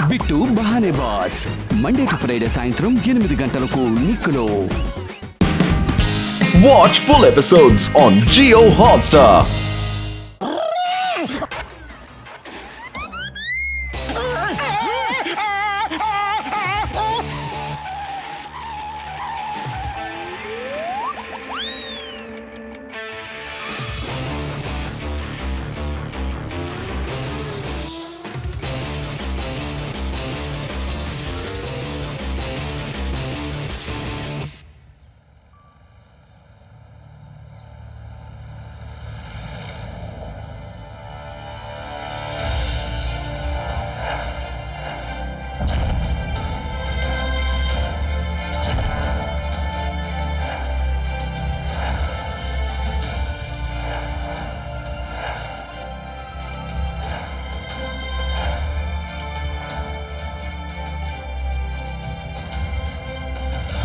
Bit Bahanebaaz Monday to Friday సాయంత్రం 8 గంటలకు నిక్కులో. Watch full episodes on Jio Hotstar.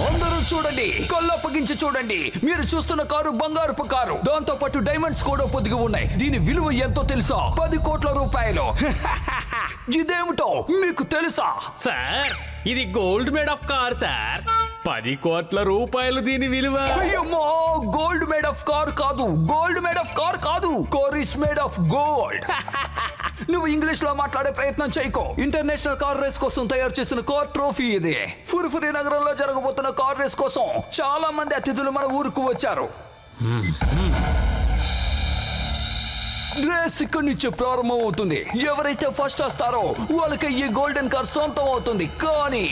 అందరూ చూడండి, కళ్ళప్పగించి చూడండి. మీరు చూస్తున్న కారు బంగారపు కారు, దాంతో పాటు డైమండ్స్ కూడా పొదిగి ఉన్నాయి. దీని విలువ ఎంతో తెలుసా? 10 కోట్ల రూపాయలు. ఇదేమిటో మీకు తెలుసా? సార్, ఇది gold made of car sir. 10 కోట్ల రూపాయలు దీని విలువ. అయ్యమ్మో, గోల్డ్ మేడ్ ఆఫ్ కార్ కాదు, గోల్డ్ మేడ్ ఆఫ్ కార్ కాదు, car is made of gold. నువ్వు ఇంగ్లీష్ లో మాట్లాడే ప్రయత్నం చేయకో. ఇంటర్నేషనల్ కార్ రేస్ కోసం తయారు చేసిన కార్ ట్రోఫీ ఇది. ఫుర్ఫురి నగరంలో జరగబోతున్న కార్ రేస్ కోసం చాలా మంది అతిథులు మన ఊరుకు వచ్చారు. రేస్ ఇక్కడి నుంచి ప్రారంభం అవుతుంది. ఎవరైతే ఫస్ట్ వస్తారో వాళ్ళకి ఈ గోల్డెన్ కార్ సొంతం అవుతుంది. కానీ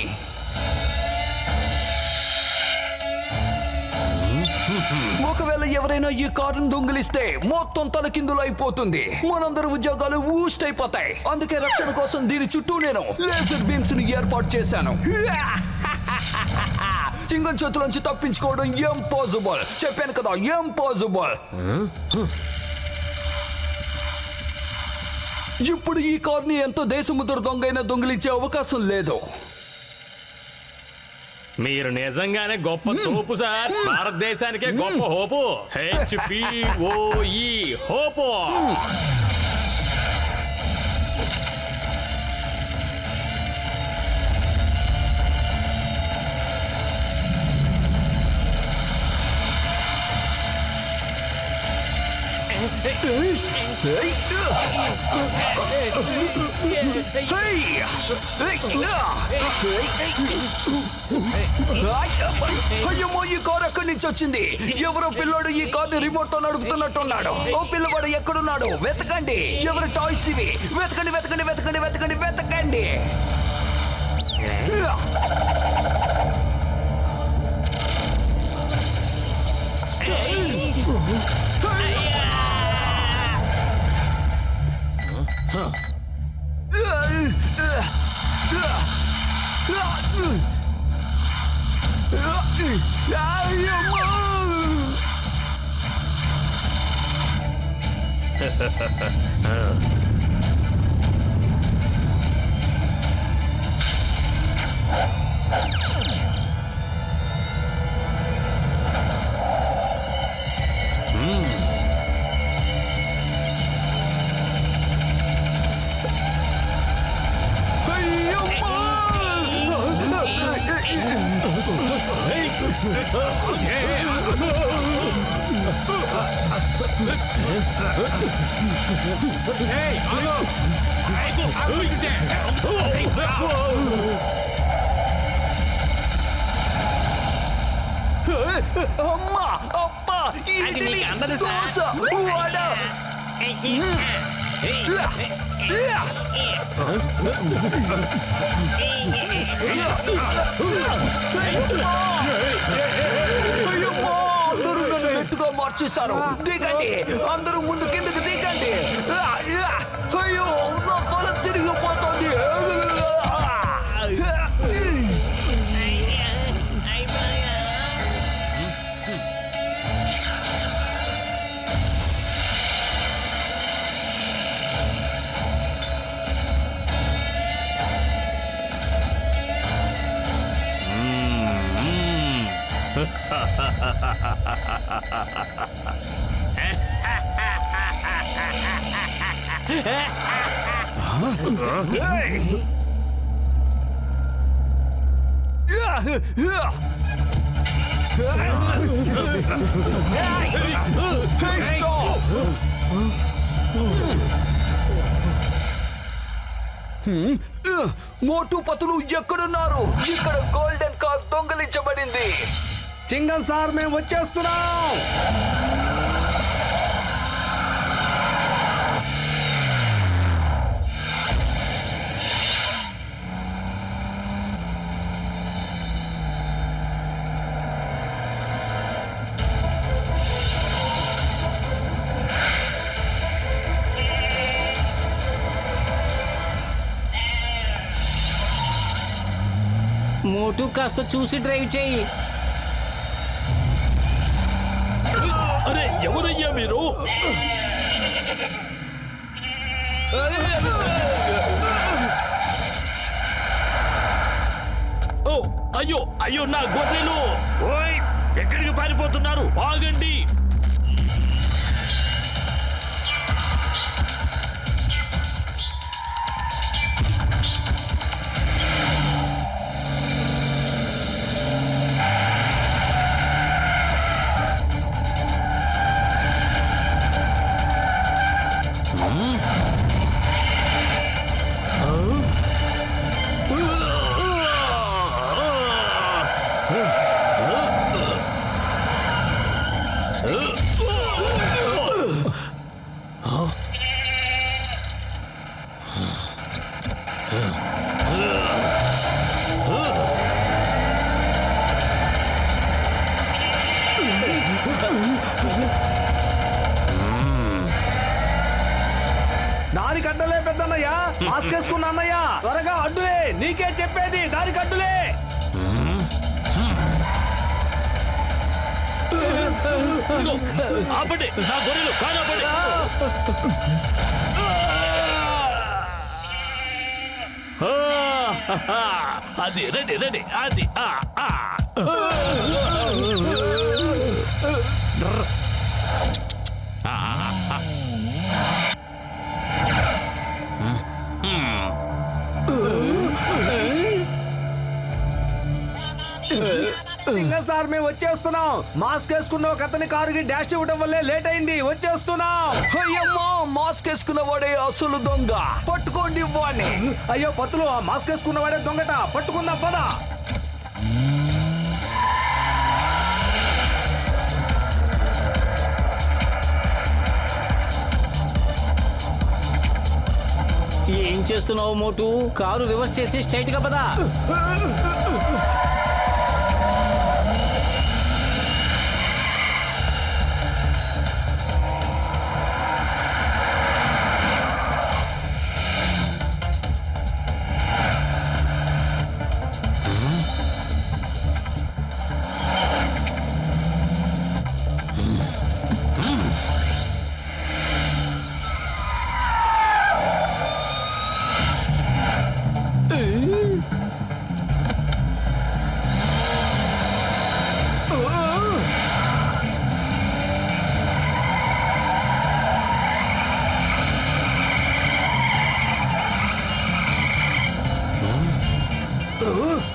ఒకవేళ ఎవరైనా ఈ కారును దొంగిలిస్తే మొత్తం తలకిందులు అయిపోతుంది. మనందరి ఉద్యోగాలు ఊస్ట్ అయిపోతాయి. అందుకే రక్షణ కోసం దీని చుట్టూ నేను లేజర్ బీమ్స్ ని ఏర్పాటు చేశాను. చింగన్ చేతులోంచి తప్పించుకోవడం ఇంపాసిబుల్. చెప్పాను కదా, ఇంపాసిబుల్. ఇప్పుడు ఈ కార్ని ఎంతో దేశముద్ర దొంగైనా దొంగిలించే అవకాశం లేదు. మీరు నిజంగానే గొప్ప తోపు సార్. భారతదేశానికే గొప్ప హోపు. HPOE hope. అయ్యమ్మో, ఈ కారు ఎక్కడి నుంచి వచ్చింది? ఎవరో పిల్లోడు ఈ కార్ని రిమోట్ తో నడుపుతున్నట్టున్నాడు. ఓ పిల్లవాడు ఎక్కడున్నాడు? వెతకండి. ఎవరు టాయ్స్ ఇవి? వెతకండి, వెతకండి, వెతకండి, వెతకండి, వెతకండి. అమ్మా, అప్పా, అది మీకు అందదు సార్. అందరూ నన్ను మెట్టుగా మార్చేశారు. దిగండి, అందరూ ముందు కిందకి దిగండి. అయ్యో, నా తల తిరిగిపోతుంది. మోటు పతులు ఎక్కడున్నారు? ఇక్కడ గోల్డెన్ కార్ దొంగలించబడింది. చింగల్ సార్, మేము వచ్చేస్తున్నాం. మోటు కాస్త చూసి డ్రైవ్ చేయి. అరే ఎవరయ్యా మీరు? ఓ అయ్యో అయ్యో, నా గొర్రెలు! ఓయ్, ఎక్కడికి పారిపోతున్నారు? ఆగండి! దానికి అడ్డులే పెద్దన్నయ్య, మాస్క్ వేసుకున్న అన్నయ్య, త్వరగా అడ్డులే. నీకే చెప్పేది, దానికి అడ్డులే. ఆపండి, నా గొర్రెలు కానాపండి. అది రెడీ రెడీ, అది సింగల్ సార్, మేము వచ్చేస్తున్నాం. మాస్క్ వేసుకున్న ఒక అతని కారుకి డాష్ ఇవ్వడం వల్లే లేట్ అయింది. వచ్చేస్తున్నాం. అయ్యమ్మా, మాస్క్ వేసుకున్న వాడే అసలు దొంగ. పట్టుకోండి వాణ్ణి. అయ్యో పత్తులు, ఆ మాస్క్ వేసుకున్న వాడే దొంగట. పట్టుకుందాం పద. ఏం చేస్తున్నావు మోటు? కారు రివర్స్ చేసి స్ట్రైట్ గా పదా.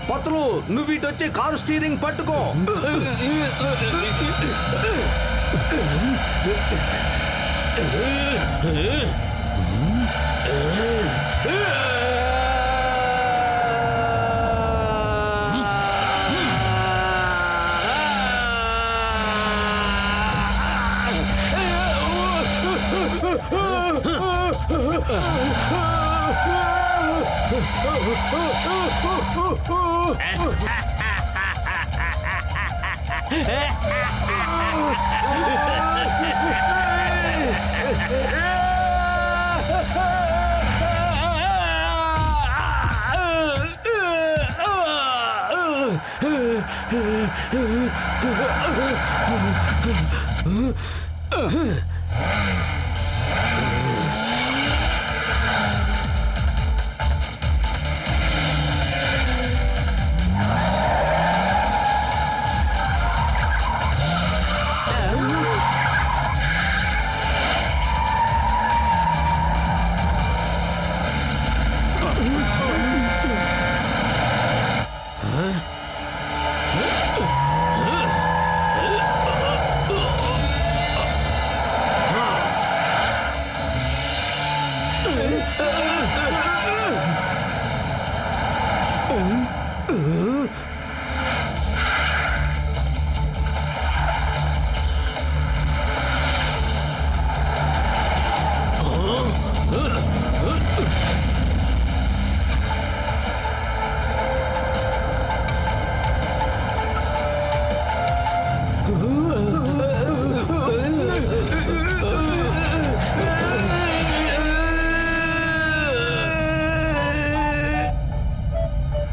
పత్తులు, నువ్వు ఇటు వచ్చి కారు స్టీరింగ్ పట్టుకో.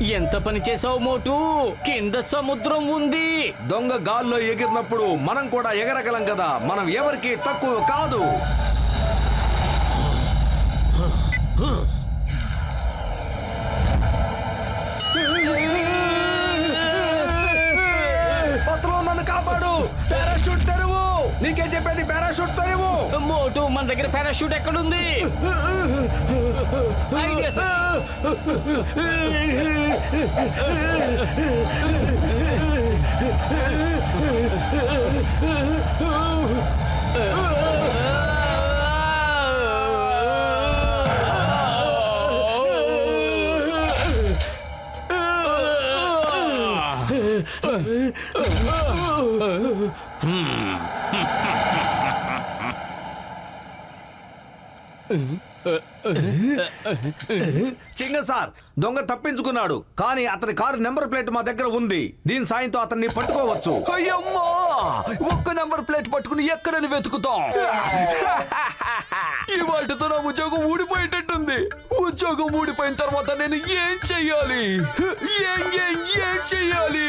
ఎంత పని చేసావు మోటు? కింద సముద్రం ఉంది. దొంగ గాల్లో ఎగిరినప్పుడు మనం కూడా ఎగరగలం కదా, మనం ఎవరికి తక్కువ కాదు. పత్రం నన్ను కాపాడు. పారాషూట్ తెరువు. నీకేం చెప్పేది, పారాషూట్ తెరువు. మోటు, మన దగ్గర పారాషూట్ ఎక్కడుంది? Idea sir. చింగ సార్, దొంగ తప్పించుకున్నాడు, కానీ అతని కారు నెంబర్ ప్లేట్ మా దగ్గర ఉంది. దీని సాయంతో అతన్ని పట్టుకోవచ్చు. అయ్యమ్మా, ఒక్క నెంబర్ ప్లేట్ పట్టుకుని ఎక్కడని వెతుకుతాం? ఇవాటితో నా ఉద్యోగం ఊడిపోయేటట్టుంది. ఉద్యోగం ఊడిపోయిన తర్వాత నేను ఏం చెయ్యాలి? ఏం చెయ్యాలి?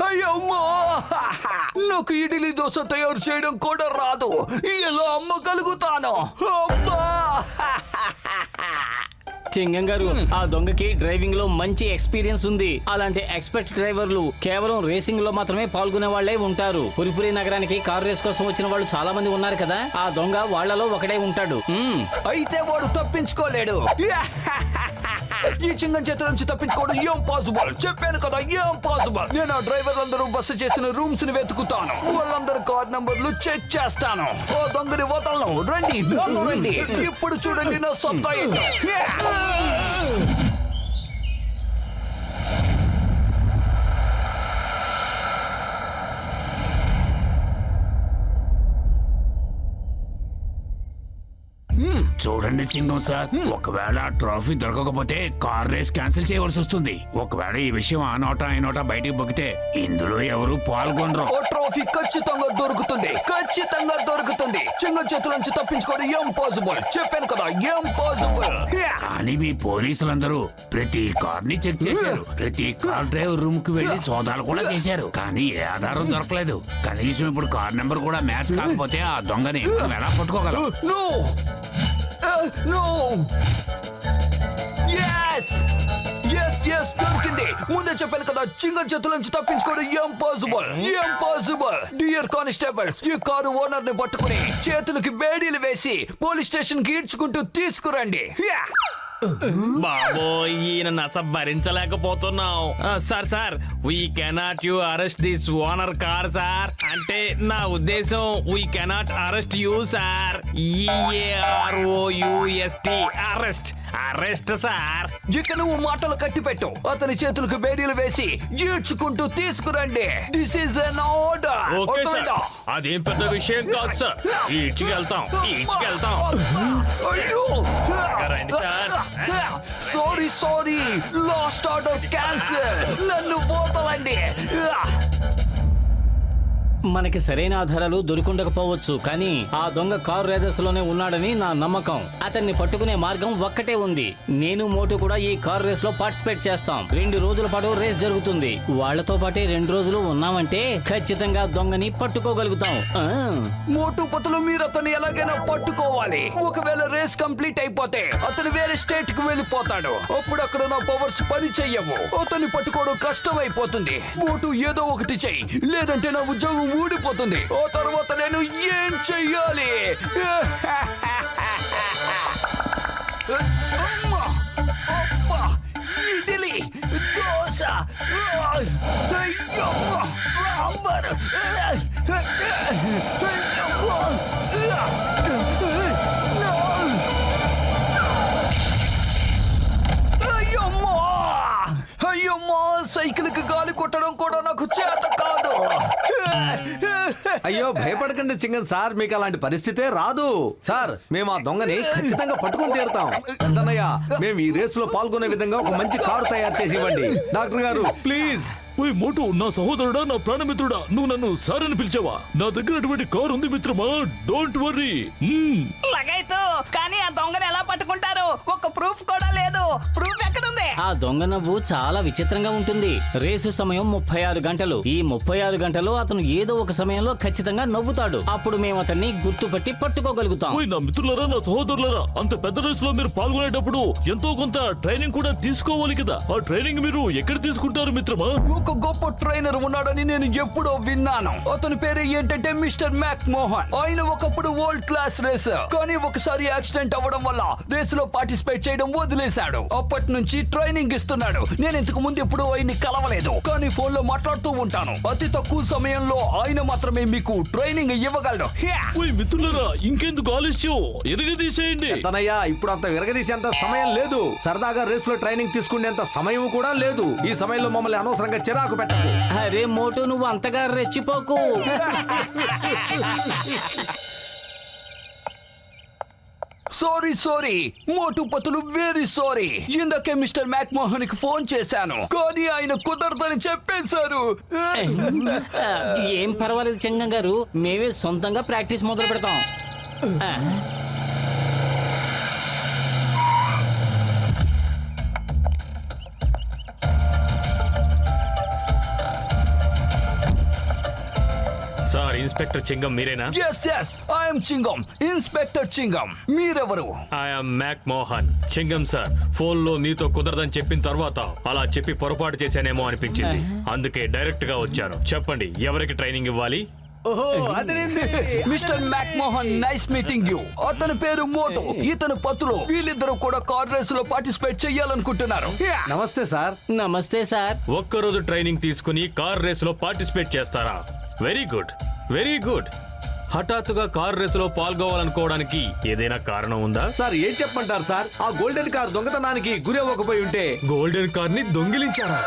అయ్యమ్మా, నాకు ఇడ్లీ దోశ తయారు చేయడం కూడా రాదు. ఎలా అమ్మగలుగుతాను? అమ్మా! చింగం గారు, ఆ దొంగకి డ్రైవింగ్ లో మంచి ఎక్స్పీరియన్స్ ఉంది. అలాంటి ఎక్స్పర్ట్ డ్రైవర్లు కేవలం రేసింగ్ లో మాత్రమే పాల్గొనే వాళ్లే ఉంటారు. పురిపురి నగరానికి కార్ రేస్ కోసం వచ్చిన వాళ్ళు చాలా మంది ఉన్నారు కదా, ఆ దొంగ వాళ్లలో ఒకడే ఉంటాడు. అయితే వాడు తప్పించుకోలేడు. ఈ చింగం చేతుల నుంచి తప్పించుకోవడం ఏం పాసిబుల్? చెప్పాను కదా, ఏం పాసిబుల్. నేను ఆ డ్రైవర్లందరూ బస్సు చేసిన రూమ్స్ ని వెతుకుతాను. వాళ్ళందరూ కార్ నంబర్లు చెక్ చేస్తాను. ఓ దొంగని వదలను. రండి, నన్ను రండి. ఇప్పుడు చూడండి నా సొంత ఏంటో. చూడండి చింగం సార్, ఒకవేళ ట్రోఫీ దొరకకపోతే కార్ రేస్ క్యాన్సిల్ చేయవలసి వస్తుంది. ఒకవేళ ఈ విషయం ఆ నోటా ఈ నోటా బయటికి బొక్కితే ఇందులో ఎవరు పాల్గొనరు. ఓ ట్రోఫీ ఖచ్చితంగా దొరుకుతుంది. చింగం చేతుల నుంచి తప్పించుకోవడం ఏం పాసిబుల్? చెప్పాను కదా, ఏం పాసిబుల్. కానీ మీ పోలీసులందరూ ప్రతి కార్ ని చెక్ చేశారు. ప్రతి కార్ డ్రైవర్ రూమ్ కి వెళ్లి సోదాలు కూడా చేశారు, కానీ ఏ ఆధారం దొరకలేదు. కనీసం ఇప్పుడు కార్ నెంబర్ కూడా మ్యాచ్ కాకపోతే ఆ దొంగని మనం ఎలా పట్టుకోగలం? No! Yes, దొరికింది. ముందే చెప్పాను కదా, చింగం చేతుల నుంచి తప్పించుకోవడం ఇంపాసిబుల్. డియర్ కానిస్టేబుల్స్, ఈ కారు ఓనర్ ని పట్టుకుని చేతులకి బేడీలు వేసి పోలీస్ స్టేషన్ కి ఈడ్చుకుంటూ తీసుకురండి. బాబో, ఈయన నస భరించలేకపోతున్నాం. Sir, we cannot you arrest this owner car sir. అంటే నా ఉద్దేశం, we cannot arrest you sir. EAROUST arrest sir. ఇక నువ్వు మాటలు కట్టి పెట్టు. అతని చేతులకు బేడీలు వేసి ఈడ్చుకుంటూ తీసుకురండి. This is an order. Okay sir, అదేం పెద్ద విషయం కాదు సార్. ఈడ్చుకెళ్తాం. అయ్యో, రండి sir. Sorry, last order cancel. నన్ను పోతావండి. మనకి సరైన ఆధారాలు దొరికుండకపోవచ్చు, కానీ ఆ దొంగ కార్ రేజర్స్ లోనే ఉన్నాడని నా నమ్మకం. అతన్ని పట్టుకునే మార్గం ఒక్కటే ఉంది. నేను మోటు కూడా ఈ కార్ రేస్ లో పార్టిసిపేట్ చేస్తాం. 2 రోజుల పాటు రేస్ జరుగుతుంది. వాళ్లతో పాటే 2 రోజులు ఉన్నామంటే ఖచ్చితంగా దొంగని పట్టుకోగలుగుతాం. మోటు పతులు, మీరు అతన్ని ఎలాగైనా పట్టుకోవాలి. ఒకవేళ రేస్ కంప్లీట్ అయిపోతే అతను వేరే స్టేట్ కి వెళ్ళిపోతాడు. అప్పుడు అక్కడ నా పవర్స్ పని చెయ్యవు. అతన్ని పట్టుకోవడం కష్టం అయిపోతుంది. మోటు ఏదో ఒకటి చెయ్యి, లేదంటే నా ఉద్యోగం ఊడిపోతుంది. ఆ తర్వాత నేను ఏం చెయ్యాలి? ఇడ్లీ, దోశ, సాంబార్. అయ్యమ్మా, సైకిల్ కి గాలి కొట్టడం కూడా నాకు చేత కాదు. అయ్యో భయపడకండి చింగన్ సార్, మీకు అలాంటి పరిస్థితే రాదు సార్. మేము ఆ దొంగని ఖచ్చితంగా పట్టుకొని తీరుతాం. పెద్దన్నయ్య, మేము ఈ రేసులో పాల్గొనే విధంగా ఒక మంచి కారు తయారు చేసి ఇవ్వండి. డాక్టర్ గారు ప్లీజ్. ఓయ్ మోటు, నా సహోదరుడా, నా ప్రాణమిత్రుడా, నువ్వు నన్ను సార్ అని పిలిచావా? నా దగ్గర అటువంటి కారు ఉంది మిత్రమా, డోంట్ వర్రీ. లగైతు కానీ ఆ దొంగని ఎలా పట్టుకుంటారు? ఒక ప్రూఫ్ కూడా లేదు. ప్రూఫ్ ఎక్కడుంది? ఆ దొంగ నవ్వు చాలా విచిత్రంగా ఉంటుంది. రేసు సమయం 36 గంటలు. ఈ 36 గంటలు అతను ఏదో ఒక సమయంలో ఖచ్చితంగా నవ్వుతాడు. అప్పుడు మేము అతన్ని గుర్తుపట్టి పట్టుకోగలుగుతాం. ఓయ్ నా మిత్రులారా, నా సహోదరులారా, అంత పెద్ద రేసులో మీరు పాల్గొనేటప్పుడు ఎంతో కొంత ట్రైనింగ్ కూడా తీసుకోవాలి కదా. ఆ ట్రైనింగ్ మీరు ఎక్కడ తీసుకుంటారు మిత్రమా? ఒక గొప్ప ట్రైనర్ ఉన్నాడని నేను ఎప్పుడో విన్నాను. అతని పేరు ఏంటంటే మిస్టర్ మ్యాక్ మోహన్. ఆయన ఒకప్పుడు వరల్డ్ క్లాస్ రేసర్, కానీ ఒకసారి యాక్సిడెంట్ అవ్వడం వల్ల రేసులో పార్టిసిపేట్ చేయడం వదిలేశాడు. అప్పటి నుంచి ట్రైనింగ్ ఇస్తున్నాడు. నేను ఇంతకు ముందు ఎప్పుడూ ఆయన్ని కలవలేదు, కానీ ఫోన్ లో మాట్లాడుతూ ఉంటాను. అతి తక్కువ సమయంలో ఆయన మాత్రమే మీకు ట్రైనింగ్ ఇవ్వగలడు. ఓయ్ మిత్రులారా, ఇంకెందుకు ఆలస్యం, ఎరగదీసేయండి. పెద్దన్నయ్య, ఇప్పుడు అంత విరగదీసేంత సమయం లేదు. సరదాగా రేసులో ట్రైనింగ్ తీసుకునేంత సమయం కూడా లేదు. ఈ సమయంలో మమ్మల్ని అనవసరంగా చిరాకు పెట్టకు. అరే మోటు, నువ్వు అంతగా రెచ్చిపోకు. సారీ మోటు పతులు, వెరీ సారీ. ఇందాకే మిస్టర్ మ్యాక్ మోహన్ కి ఫోన్ చేశాను, కానీ ఆయన కుదరదని చెప్పేశారు. ఏం పర్వాలేదు చెంగం గారు, మేమే సొంతంగా ప్రాక్టీస్ మొదలు పెడతాం. సార్, ఇన్స్పెక్టర్ చింగం మీరేనా? Yes I'm Chingam, inspector Chingam. మీరెవరు? I'm Mac Mohan. Chingam sir, phone లో మీతో కుదరదని చెప్పిన తర్వాత అలా చెప్పి పొరపాటు చేశానేమో అనిపించింది. అందుకే డైరెక్ట్ గా వచ్చాను. చెప్పండి, ఎవరికి ట్రైనింగ్ ఇవ్వాలి? ఓహో, అదేంటి? Mister Mac Mohan, nice meeting you. అతని పేరు మోటు, ఇతను పతులు. వీళ్ళిద్దరూ కూడా కార్ రేస్ లో పార్టిసిపేట్ చేయాలనుకుంటున్నారు. నమస్తే సార్. నమస్తే సార్. ఒక్కరోజు ట్రైనింగ్ తీసుకుని కార్ రేస్ లో పార్టిసిపేట్ చేస్తారా? Very good, very good. హఠాత్తుగా కార్ రేస్ లో పాల్గొవాలనుకోవడానికి ఏదైనా కారణం ఉందా? సార్ ఏం చెప్పంటారు సార్? ఆ గోల్డెన్ కార్ దొంగతనానికి గురి అవ్వకపోయి ఉంటే. గోల్డెన్ కార్ ని దొంగిలించారా?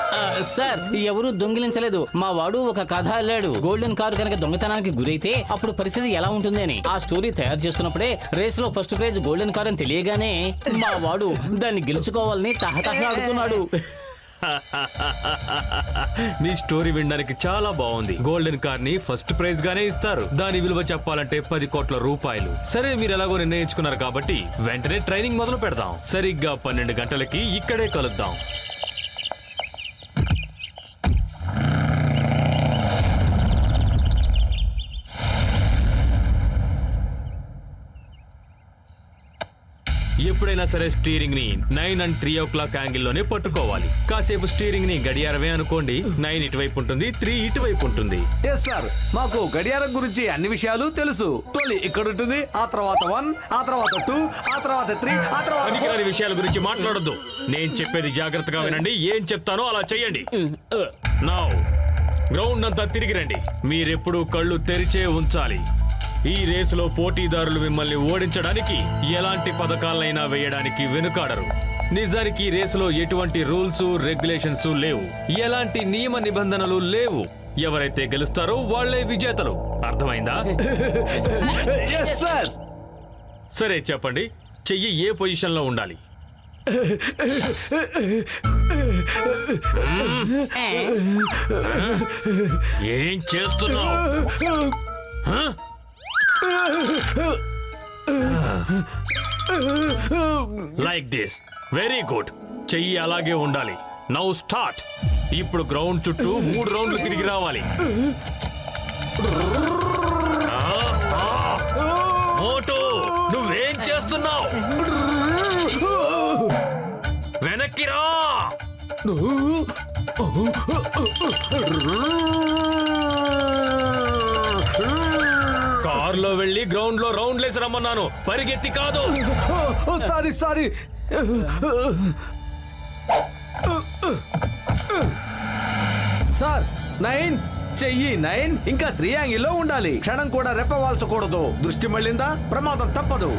సార్, ఎవరు దొంగిలించలేదు. మా వాడు ఒక కథ అల్లాడు. గోల్డెన్ కారు కనుక దొంగతనానికి గురైతే అప్పుడు పరిస్థితి ఎలా ఉంటుంది అని. ఆ స్టోరీ తయారు చేస్తున్నప్పుడే రేస్ లో ఫస్ట్ ప్రైజ్ గోల్డెన్ కార్ అని తెలియగానే మా వాడు దాన్ని గెలుచుకోవాలని తహతహలాడుతున్నాడు. మీ స్టోరీ వినడానికి చాలా బాగుంది. గోల్డెన్ కార్ ని ఫస్ట్ ప్రైజ్ గానే ఇస్తారు. దాని విలువ చెప్పాలంటే 10 కోట్ల రూపాయలు. సరే, మీరు ఎలాగో నిర్ణయించుకున్నారు కాబట్టి వెంటనే ట్రైనింగ్ మొదలు పెడదాం. సరిగ్గా 12 గంటలకి ఇక్కడే కలుద్దాం. ఎప్పుడైనా సరే స్టీరింగ్ ని 9 and 3 o'clock యాంగిల్ లోనే పట్టుకోవాలి. కాసేపు స్టీరింగ్ ని గడియారమే అనుకోండి. 9 ఇటువైపు ఉంటుంది, 3 ఇటువైపు ఉంటుంది. ఎస్ సార్, మాకు గడియారం గురించి అన్ని విషయాలు తెలుసు. తొలి ఇక్కడ ఉంటుంది, ఆ తర్వాత 1, ఆ తర్వాత 2, ఆ తర్వాత 3, ఆ తర్వాత 4. పనికిరాని విషయాల గురించి మాట్లాడొద్దు. నేను చెప్పేది జాగ్రత్తగా వినండి. ఏం చెప్తానో అలా చెయ్యండి. నౌ గ్రౌండ్ అంతా తిరిగి రండి. మీరెప్పుడు కళ్ళు తెరిచే ఉంచాలి. ఈ రేసులో పోటీదారులు మిమ్మల్ని ఓడించడానికి ఎలాంటి పథకాలైనా వేయడానికి వెనుకాడరు. నిజానికి ఈ రేసులో ఎటువంటి రూల్స్, రెగ్యులేషన్స్ లేవు. ఎలాంటి నియమ నిబంధనలు లేవు. ఎవరైతే గెలుస్తారో వాళ్లే విజేతలు. అర్థమైందా? Yes sir. సరే చెప్పండి, చెయ్యి ఏ పొజిషన్ లో ఉండాలి? ఏం చేస్తున్నావు? Like this. Very good. చెయ్యి అలాగే ఉండాలి. Now start. ఇప్పుడు గ్రౌండ్ చుట్టూ 3 రౌండ్లు తిరిగి రావాలి. మోటు, నువ్వేం చేస్తున్నావు? వెనక్కి రా. కారులో వెళ్ళి గ్రౌండ్ లో రౌండ్ లేసి రమ్మన్నాను, పరిగెత్తి కాదు. సారీ. సార్, 9 చెయ్యి 9 ఇంకా 3 యాంగిల్లో ఉండాలి. క్షణం కూడా రెప్పవాల్చకూడదు. దృష్టి మళ్ళిందా ప్రమాదం తప్పదు.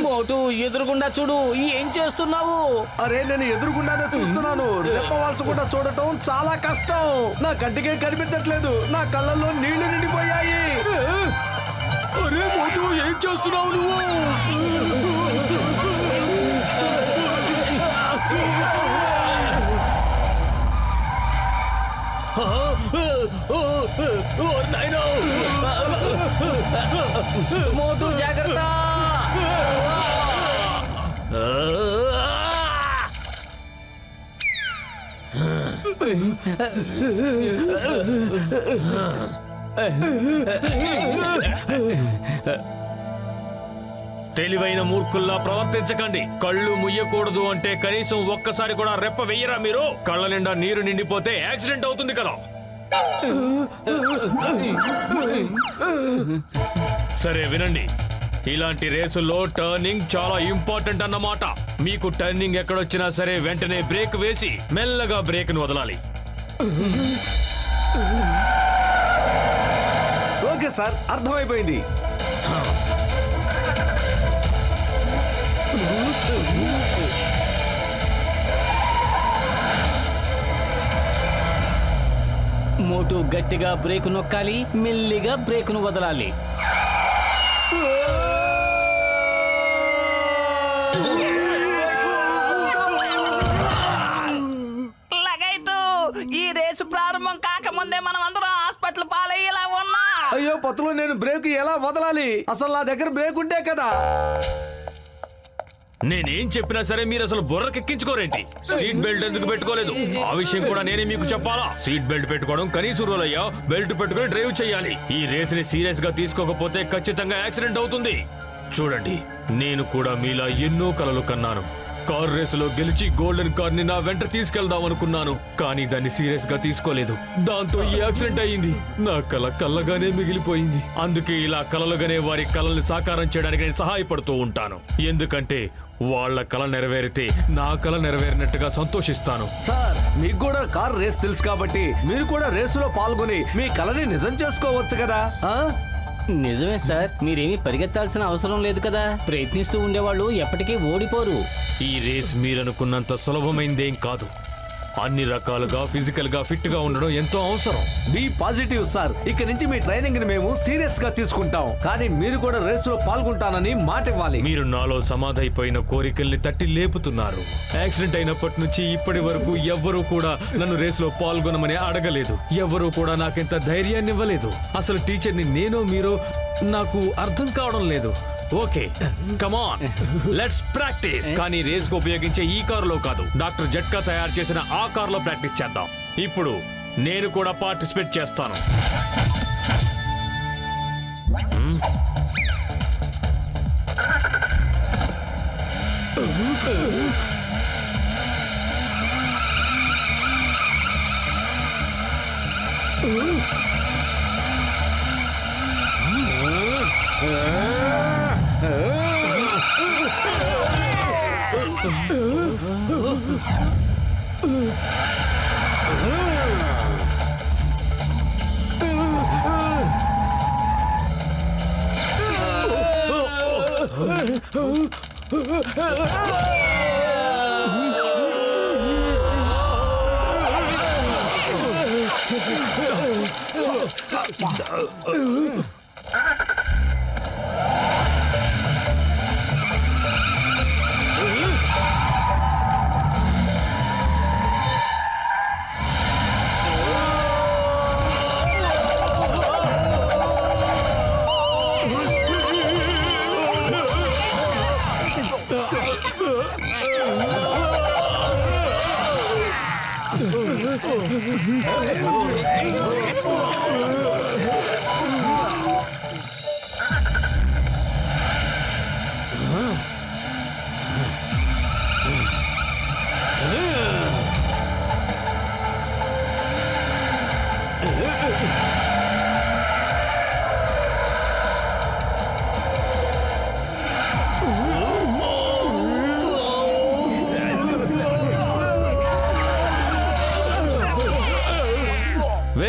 మోటు ఎదురుగుండా చూడు, ఏం చేస్తున్నావు? అరే నేను ఎదురుకుండానే చూస్తున్నాను. రెప్పవాల్చకుండా చూడటం చాలా కష్టం. నా కంటికే కనిపించట్లేదు. నా కళ్ళల్లో నీళ్లు నిండిపోయాయి. అరే మోటు ఏం చేస్తున్నావు నువ్వు? మోటు జాగ్రత్త. తెలివైన మూర్ఖుల్లా ప్రవర్తించకండి. కళ్ళు ముయ్యకూడదు అంటే కనీసం ఒక్కసారి కూడా రెప్ప వెయ్యరా మీరు? కళ్ళ నిండా నీరు నిండిపోతే యాక్సిడెంట్ అవుతుంది కదా. సరే వినండి, ఇలాంటి రేసుల్లో టర్నింగ్ చాలా ఇంపార్టెంట్ అన్నమాట. మీకు టర్నింగ్ ఎక్కడొచ్చినా సరే వెంటనే బ్రేక్ వేసి మెల్లగా బ్రేక్ ను వదలాలి. ఓకే సార్, అర్థమైపోయింది. మోటు గట్టిగా బ్రేక్ నొక్కాలి, మెల్లిగా బ్రేకును వదలాలి. లగైతు ఈ రేసు ప్రారంభం కాకముందే మనం అందరం హాస్పిటల్ పాలయ్యేలా ఉన్నా. అయ్యో పతులు, నేను బ్రేక్ ఎలా వదలాలి? అసలు నా దగ్గర బ్రేక్ ఉంటే కదా. నేనేం చెప్పినా సరే మీరు అసలు బుర్రకెక్కించుకోరేంటి? సీట్ బెల్ట్ ఎందుకు పెట్టుకోలేదు? ఆ విషయం కూడా నేనే మీకు చెప్పాలా? సీట్ బెల్ట్ పెట్టుకోవడం కనీసం రూల్ అయ్యా. బెల్ట్ పెట్టుకుని డ్రైవ్ చేయాలి. ఈ రేస్ ని సీరియస్ గా తీసుకోకపోతే ఖచ్చితంగా యాక్సిడెంట్ అవుతుంది. చూడండి, నేను కూడా మీలా ఎన్నో కలలు కన్నాను. కార్ రేసులో గెలిచి గోల్డెన్ కార్ ని నా వెంట తీసుకెళ్దాం అనుకున్నాను, కానీ దాన్ని సీరియస్ గా తీసుకోలేదు. దాంతో ఈ యాక్సిడెంట్ అయ్యింది. నా కల కళ్ళగానే మిగిలిపోయింది. అందుకే ఇలా కలలుగానే వారి కలల్ని సాకారం చేయడానికి నేను సహాయపడుతూ ఉంటాను. ఎందుకంటే వాళ్ళ కల నెరవేరితే నా కల నెరవేరినట్టుగా సంతోషిస్తాను. సార్, మీకు కూడా కార్ రేస్ తెలుసు కాబట్టి మీరు కూడా రేసులో పాల్గొని మీ కలని నిజం చేసుకోవచ్చు కదా. నిజమే సార్, మీరేమీ పరిగెత్తాల్సిన అవసరం లేదు కదా. ప్రయత్నిస్తూ ఉండేవాళ్ళు ఎప్పటికీ ఓడిపోరు. ఈ రేస్ మీరనుకున్నంత సులభమైందేం కాదు. అన్ని రకాలుగా ఫిజికల్ గా ఫిట్ గా ఉండడం ఎంతో అవసరం. Be positive sir. ఇక నుంచి మీ ట్రైనింగ్ ని మేము సీరియస్ గా తీసుకుంటాం. కానీ మీరు కూడా రేసులో పాల్గొంటానని మాట ఇవ్వాలి. మీరు నాలో సమాధైపోయిన కోరికల్ని తట్టి లేపుతున్నారు. యాక్సిడెంట్ అయినప్పటి నుంచి ఇప్పటి వరకు ఎవ్వరూ కూడా నన్ను రేసులో పాల్గొనమని అడగలేదు. ఎవ్వరూ కూడా నాకెంత ధైర్యాన్ని ఇవ్వలేదు. అసలు టీచర్ని నేనో మీరో నాకు అర్థం కావడం లేదు. Okay, come on, let's practice. కానీ రేస్ కు ఉపయోగించే ఈ కారులో కాదు, డాక్టర్ జట్కా తయారు చేసిన ఆ కారులో ప్రాక్టీస్ చేద్దాం. ఇప్పుడు నేను కూడా పార్టిసిపేట్ చేస్తాను.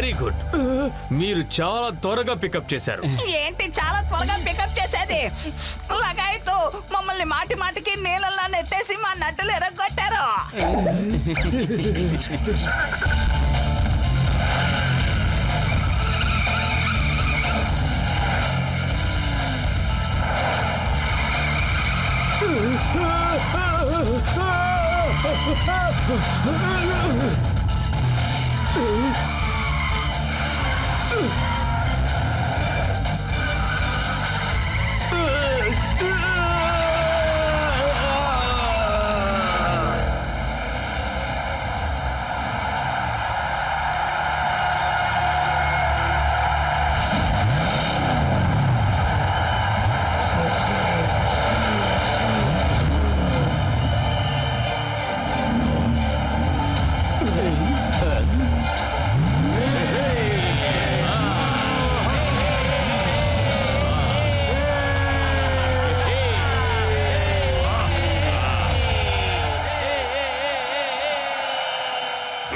Very good. మీరు చాలా త్వరగా పికప్ చేశారు. ఏంటి చాలా త్వరగా పికప్ చేసేది? లగాయతు మమ్మల్ని మాటి మాటికి నీళ్ళల్లో నెట్టేసి మా నట్టులు ఎరగొట్టారు.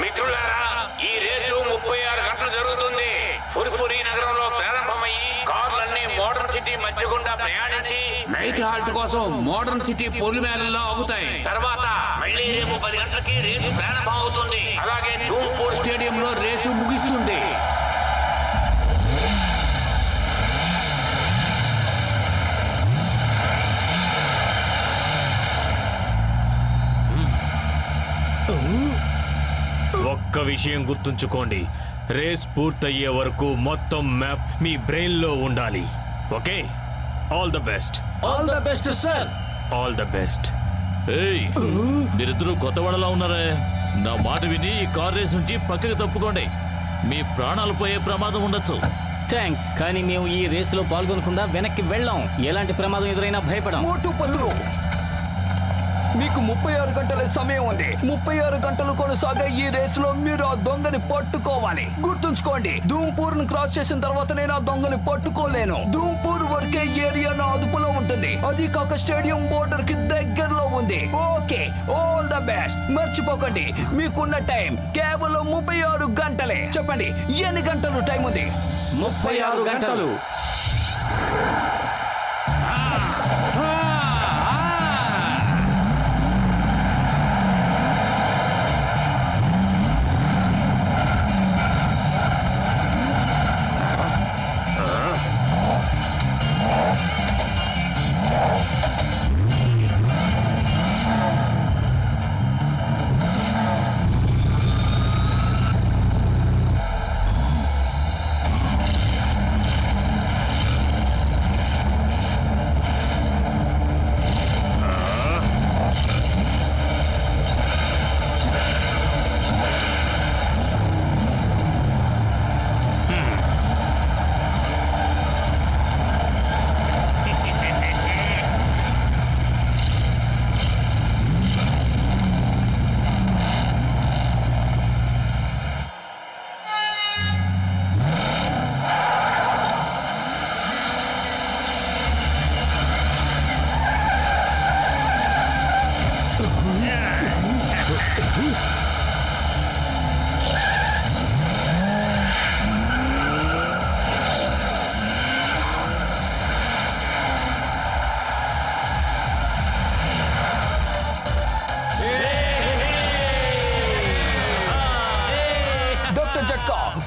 మిత్రులారా, ఈ రేసు 36 గంటలు జరుగుతుంది. ఫుర్ఫురి నగరంలో ప్రారంభమయ్యి కార్లన్నీ మోడర్న్ సిటీ మధ్య గుండా ప్రయాణించి నైట్ హాల్ట్ కోసం మోడర్న్ సిటీ పొలిమేరల్లో ఆగుతాయి. తర్వాత మళ్ళీ రేపు 10 గంటలకి రేసు ప్రారంభం అవుతుంది. అలాగే ధూంపూర్ స్టేడియంలో రేసు ముగిస్తుంది. ఒక్క విషయం గుర్తుంచుకోండి, రేస్ పూర్తయ్యే వరకు మొత్తం మ్యాప్ మీ బ్రెయిన్ లో ఉండాలి. Okay, all the best. All the best sir. All the best. ఏయ్, మీరిద్దరూ కొత్తవాడలా ఉన్నారే. నా మాట విని ఈ కార్ రేస్ నుంచి పక్కకి తప్పుకోండి. మీ ప్రాణాలు పోయే ప్రమాదం ఉండొచ్చు. థ్యాంక్స్, కానీ మేము ఈ రేసులో పాల్గొనకుండా వెనక్కి వెళ్ళాం. ఎలాంటి ప్రమాదం ఎదురైనా భయపడాం. మోటు పత్రు, మీకు 36 గంటల సమయం ఉంది. 36 గంటలు కొనసాగే ఈ రేసులో మీరు ఆ దొంగని పట్టుకోవాలి. గుర్తుంచుకోండి, ధూంపూర్ ను క్రాస్ చేసిన తర్వాత నేను ఆ దొంగని పట్టుకోలేను. ధూంపూర్ వరకే ఏరియా నా అదుపులో ఉంటుంది. అది కాక స్టేడియం బోర్డర్ కి దగ్గరలో ఉంది. Okay, all the best. మర్చిపోకండి, మీకున్న టైం కేవలం 36 గంటలే. చెప్పండి, ఎన్ని గంటలు టైం ఉంది? 36 గంటలు.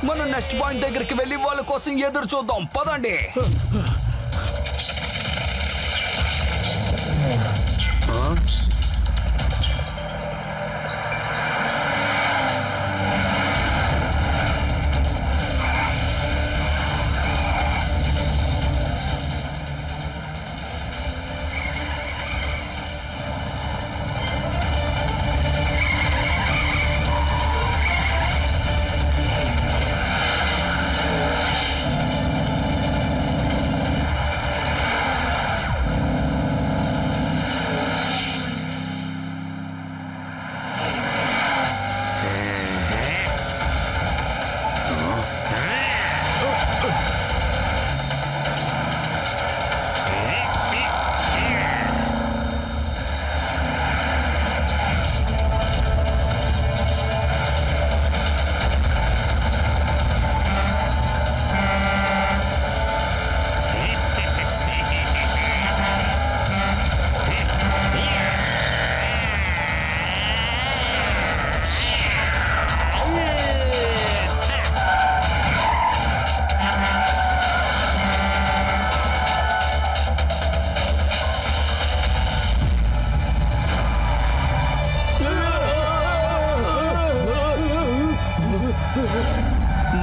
మనం నెక్స్ట్ పాయింట్ దగ్గరికి వెళ్ళి వాళ్ళ కోసం ఎదురు చూద్దాం. పదండి.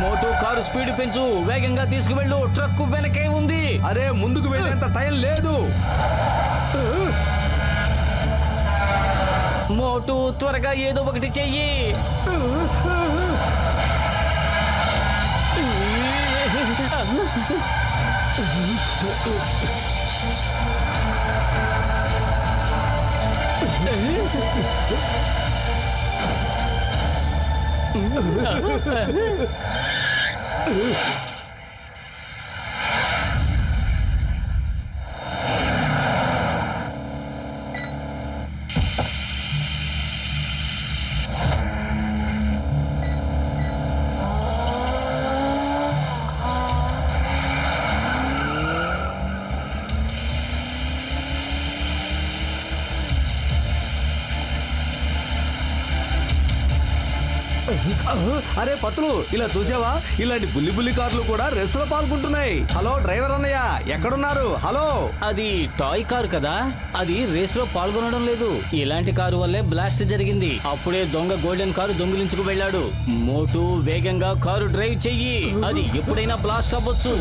మోటు కారు స్పీడ్ పెంచు, వేగంగా తీసుకువెళ్ళు, ట్రక్ వెనకే ఉంది. అరే ముందుకు వెళ్ళేంత టైం లేదు. మోటు త్వరగా ఏదో ఒకటి చెయ్యి. అరే పత్తులు, ఇలా చూసావా? ఇలాంటి బుల్లి బుల్లి కార్లు కూడా రేస్ లో పాల్గొంటున్నాయి. హలో డ్రైవర్ అన్నయ్య, ఎక్కడున్నారు? హలో. అది టాయ్ కారు కదా, అది రేస్ లో పాల్గొనడం లేదు. ఇలాంటి కారు వల్లే బ్లాస్ట్ జరిగింది. అప్పుడే దొంగ గోల్డెన్ కారు దొంగిలించుకు వెళ్ళాడు. మోటు వేగంగా కారు డ్రైవ్ చెయ్యి, అది ఎప్పుడైనా బ్లాస్ట్ అవ్వచ్చు.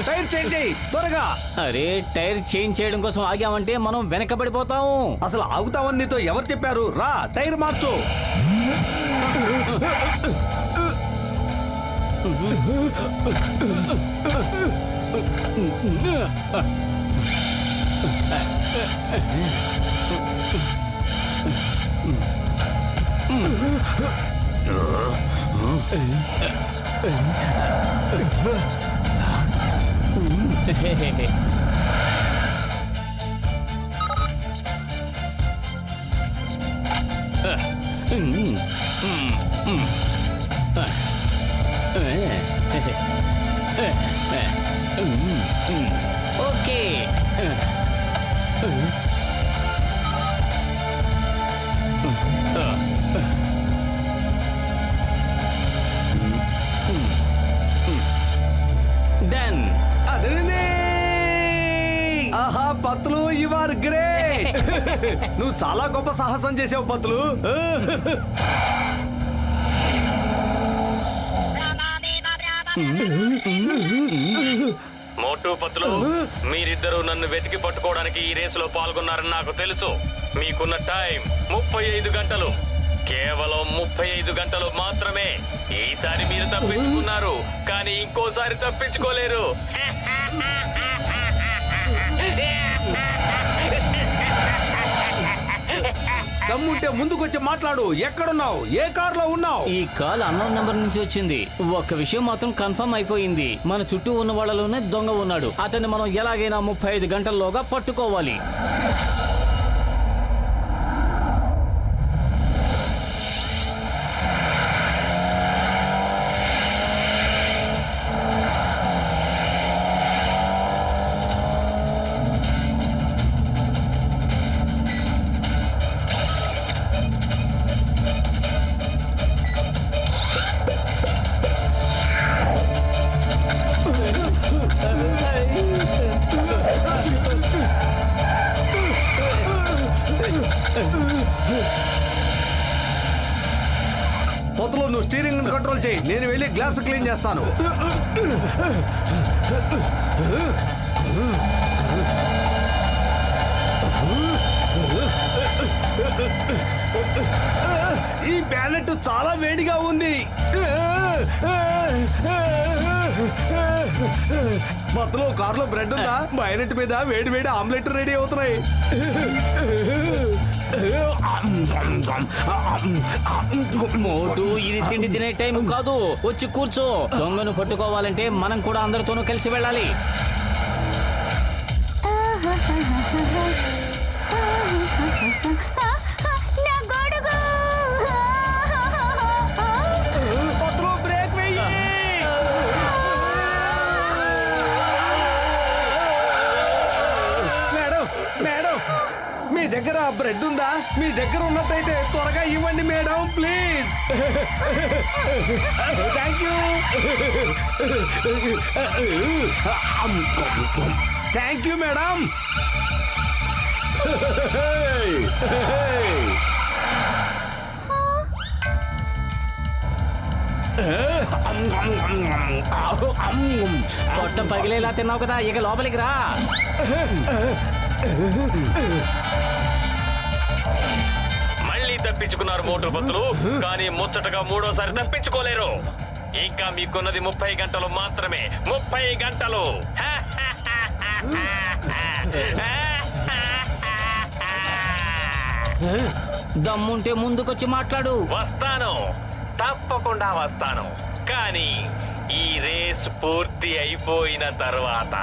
టైర్ చేంజ్ చేయి త్వరగా. అరే టైర్ చేంజ్ చేయడం కోసం ఆగామంటే మనం వెనకబడిపోతాము. అసలు ఆగుతావని నీతో ఎవరు చెప్పారు? రా టైర్ మార్చు. ఓకే. డన్. ఆహా పత్తులు, యు ఆర్ గ్రేట్. నువ్వు చాలా గొప్ప సాహసం చేసావు పత్తులు. మోటు పత్తులు, మీరిద్దరూ నన్ను వెతికి పట్టుకోవడానికి ఈ రేసులో పాల్గొన్నారని నాకు తెలుసు. మీకున్న టైం 35 గంటలు, కేవలం 35 గంటలు మాత్రమే. ఈసారి మీరు తప్పించుకున్నారు, కానీ ఇంకోసారి తప్పించుకోలేరు. దమ్ముంటే ముందుకొచ్చి మాట్లాడు. ఎక్కడున్నావు? ఏ కార్లో ఉన్నావు? ఈ కాల్ అన్నోన్ నెంబర్ నుంచి వచ్చింది. ఒక్క విషయం మాత్రం కన్ఫర్మ్ అయిపోయింది, మన చుట్టూ ఉన్న వాళ్ళలోనే దొంగ ఉన్నాడు. అతన్ని మనం ఎలాగైనా 35 గంటల్లోగా పట్టుకోవాలి. పొత్తులు, నువ్వు స్టీరింగ్ కంట్రోల్ చేయి, నేను వెళ్ళి గ్లాస్ క్లీన్ చేస్తాను. ఈ బ్యాలెట్ చాలా వేడిగా ఉంది. మొత్తం కారులో బ్రెడ్ ఉందా? బయనెట్ మీద వేడి వేడి ఆమ్లెట్ రెడీ అవుతున్నాయి. మోటు ఇది తిండి తినే టైం కాదు, వచ్చి కూర్చో. దొంగను పట్టుకోవాలంటే మనం కూడా అందరితోనూ కలిసి వెళ్ళాలి. నా గొడుగు మొత్తం బ్రేక్ వెయ్యి. మేడం మేడం, మీ దగ్గర బ్రెడ్ ఉందా? మీ దగ్గర ఉన్నట్టయితే త్వరగా ఇవ్వండి madam, please. Thank you. Thank you madam. పొట్ట పగిలేలా తిన్నావు కదా, ఇక లోపలికి రా. మళ్ళీ తప్పించుకున్నారు మోటు పత్తులు, కానీ ముచ్చటగా మూడోసారి తప్పించుకోలేరు. ఇంకా మీకున్నది 30 గంటలు మాత్రమే. 30 గంటలు. దమ్ముంటే ముందుకొచ్చి మాట్లాడు. వస్తాను, తప్పకుండా వస్తాను. కానీ ఈ రేస్ పూర్తి అయిపోయిన తర్వాత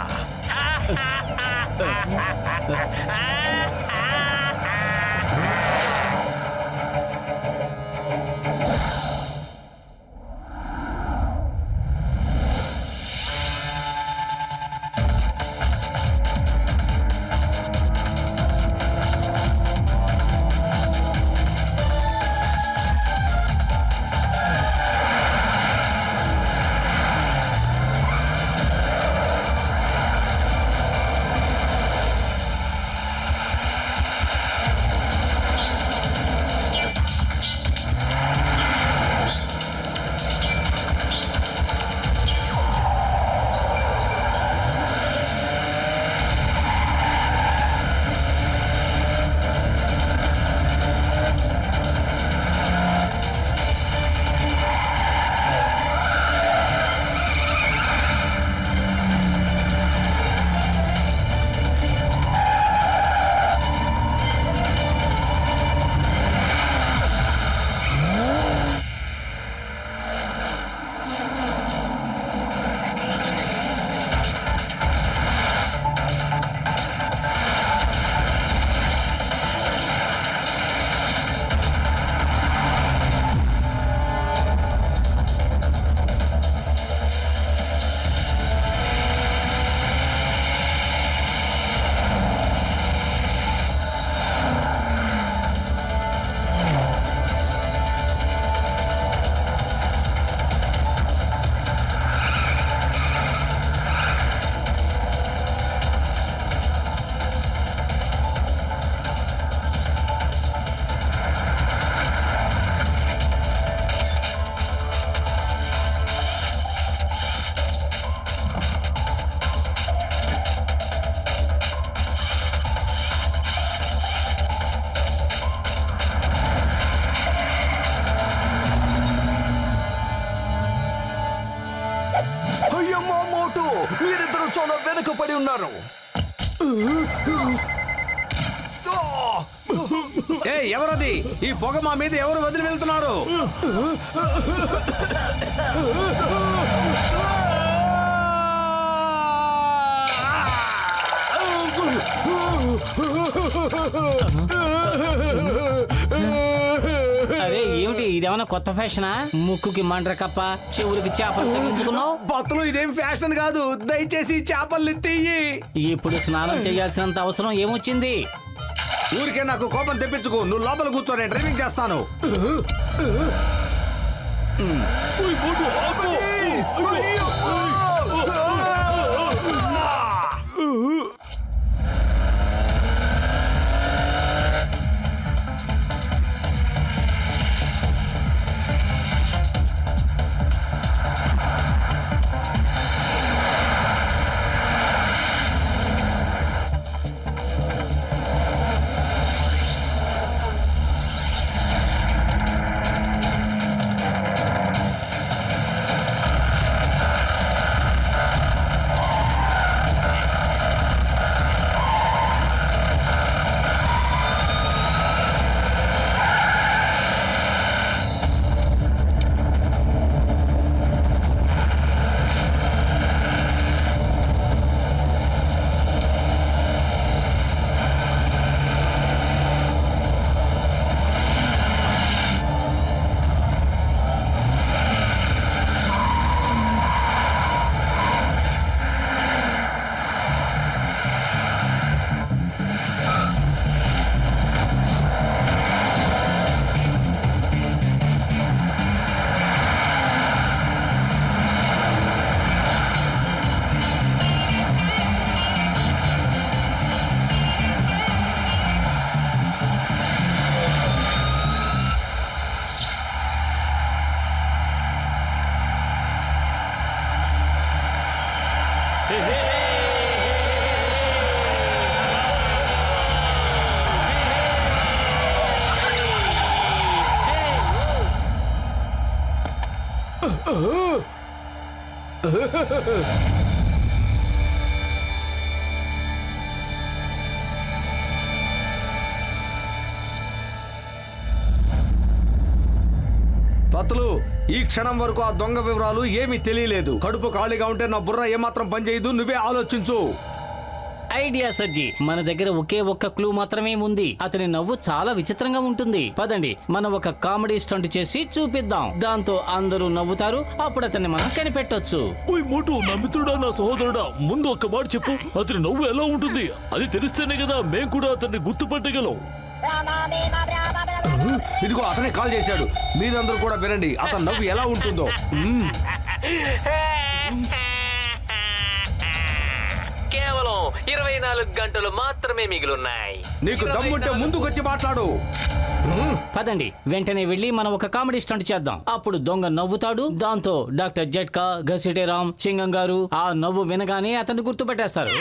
అయ్యమ్మా మోటు, మీరిద్దరు చాలా వెనుకపడి ఉన్నారు. ఏ ఎవరది? ఈ పొగ మా మీద ఎవరు వదిలి వెళ్తున్నారు? అరే ఏమిటి ఇదేమన్నా కొత్త ఫ్యాషనా? ముక్కుకి మండ్ర కప్ప, చెవులకి చేపలు తగిలించుకున్నావు. బతులు ఇదేం ఫ్యాషన్ కాదు, దయచేసి చేపల్ని తీయి. ఇప్పుడు స్నానం చేయాల్సినంత అవసరం ఏమొచ్చింది? ఊరికే నాకు కోపం తెప్పించుకో. నువ్వు లోపల కూర్చొని డ్రైవింగ్ చేస్తాను. పతులు, ఈ క్షణం వరకు ఆ దొంగ వివరాలు ఏమీ తెలియలేదు. కడుపు ఖాళీగా ఉంటే నా బుర్ర ఏమాత్రం పనిచేయదు. నువ్వే ఆలోచించు. ఐడియా సజ్జి, మన దగ్గర ఒకే ఒక్క క్లూ మాత్రమే ఉంది. అతని నవ్వు చాలా విచిత్రంగా ఉంటుంది. పదండి, మనం ఒక కామెడీ స్టంట్ చేసి చూపిద్దాం. దాంతో అందరూ నవ్వుతారు. అప్పుడు అతన్ని మనం కనిపెట్టొచ్చు. ఓయ్ మోటు, నా మిత్రుడా, నా సహోదరుడా, ముందు ఒక్క మాట చెప్పు. అతని నవ్వు ఎలా ఉంటుంది? అది తెలిస్తేనే కదా మేము కూడా అతన్ని గుర్తుపట్టగలం. ఇదిగో అతనే కాల్ చేశాడు. మీరందరూ కూడా వినండి, అతని నవ్వు ఎలా ఉంటుందో. కేవలం 24 గంటలు మాత్రమే మిగిలిన్నాయి. నీకు దమ్ముంటే ముందుకొచ్చి మాట్లాడు. పదండి, వెంటనే వెళ్ళి మనం ఒక కామెడీ స్టంట్ చేద్దాం. అప్పుడు దొంగ నవ్వుతాడు. దాంతో డాక్టర్ జట్కా, ఘసిటేరామ్, చింగం గారు ఆ నవ్వు వినగానే అతన్ని గుర్తుపెట్టేస్తారు.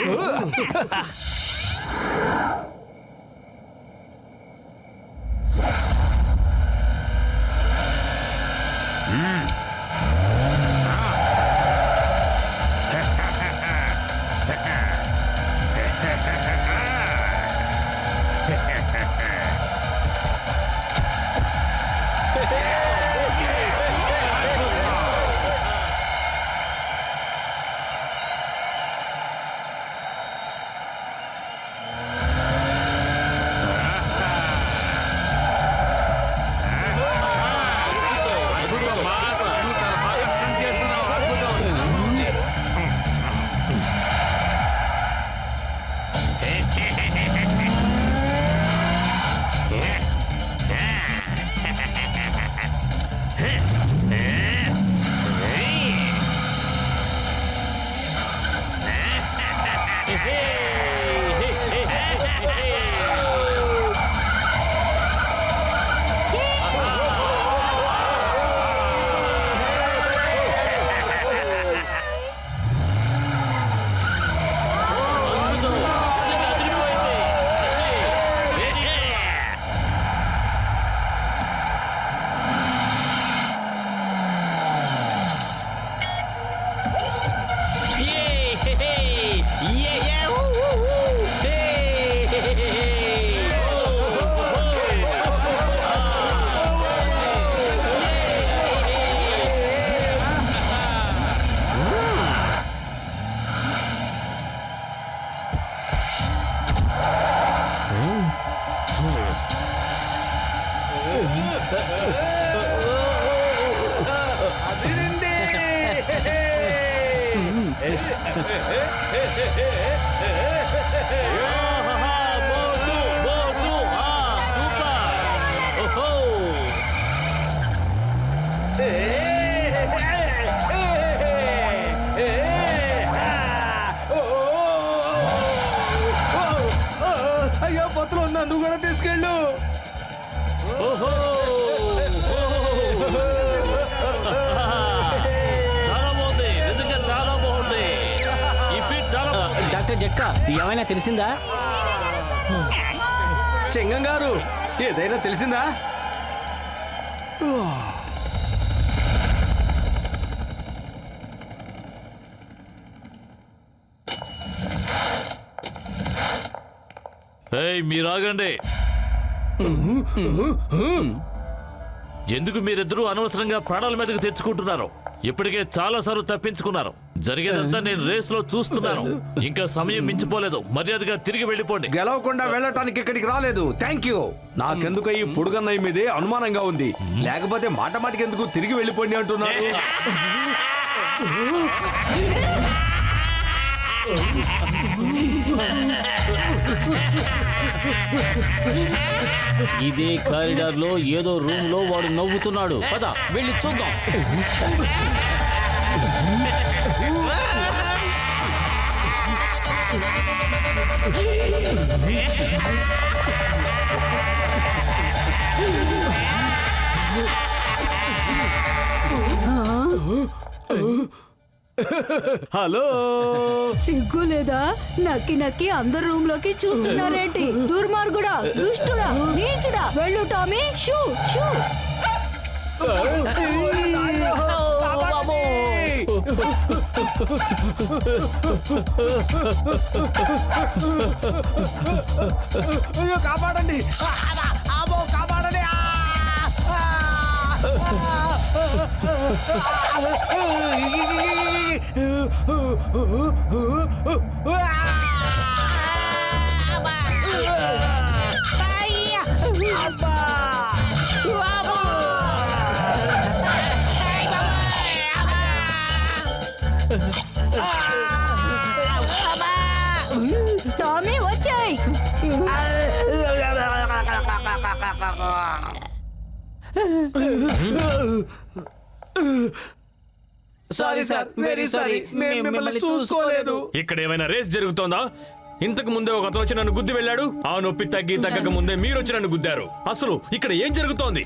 అయ్యో పత్రం, నన్ను కూడా తీసుకెళ్ళు. చాలా బాగుంది, నిజంగా చాలా బాగుంది. ఈ ఫీట్ చాలా డాక్టర్ జట్కా, ఏమైనా తెలిసిందా? చింగం గారు, ఏదైనా తెలిసిందా? ఏయ్, మీరు ఆగండి. ఎందుకు మీరిద్దరూ అనవసరంగా ప్రాణాల మీదకు తెచ్చుకుంటున్నారు? ఇప్పటికే చాలా సార్లు తప్పించుకున్నారు. జరిగేదంతా నేను రేస్ లో చూస్తున్నాను. ఇంకా సమయం మించిపోలేదు. మర్యాదగా తిరిగి వెళ్ళిపోండి. గెలవకుండా వెళ్ళటానికి ఇక్కడికి రాలేదు. Thank you. నాకెందుకు ఈ పొడుగన్నయ్య మీదే అనుమానంగా ఉంది. లేకపోతే మాట మాటికి ఎందుకు తిరిగి వెళ్ళిపోండి అంటున్నారు. ఇదే కారిడార్ లో ఏదో రూమ్ లో వాడు నవ్వుతున్నాడు. పద వెళ్ళి చూద్దాం. హలో, సిగ్గు లేదా? నక్కి నక్కి అందరు రూమ్ లోకి చూస్తున్నారేంటి? దుర్మార్గుడా, దుష్టుడా, నీచుడా! వెళ్ళు టామీ, షూ షూ. అయ్యో కాపాడండి, అమ్మో కాపాడండి. టామీ వచ్చాయి. సారీ సార్, వెరీ సారీ, మేము మిమ్మల్ని చూసుకోలేదు. ఇక్కడ ఏమైనా రేస్ జరుగుతోందా? ఇంతకు ముందే ఒక అతను వచ్చి నన్ను గుద్ది వెళ్ళాడు. ఆ నొప్పి తగ్గక ముందే మీరు వచ్చి నన్ను గుద్దారు. అసలు ఇక్కడ ఏం జరుగుతోంది?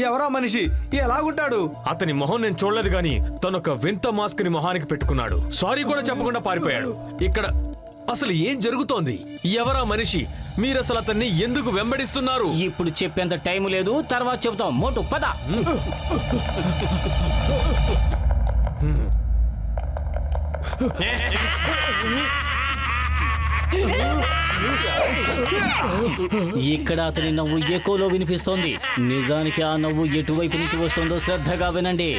ఎవరో మనిషి ఎలాగుంటాడు? అతని మొహం నేను చూడలేదు గాని తను ఒక వింత మాస్క్ ని మొహానికి పెట్టుకున్నాడు. సారీ కూడా చెప్పకుండా పారిపోయాడు. ఇక్కడ అసలు ఏం జరుగుతోంది? ఎవరా మనిషి? మీరు అసలు అతన్ని ఎందుకు వెంబడిస్తున్నారు? ఇప్పుడు చెప్పేంత టైం లేదు, తర్వాత చెబుతాం. మోటు పద. ఇక్కడ అతని నవ్వు ఎక్కువలో వినిపిస్తోంది. నిజానికి ఆ నవ్వు ఎటువైపు నుంచి వస్తుందో శ్రద్ధగా వినండి.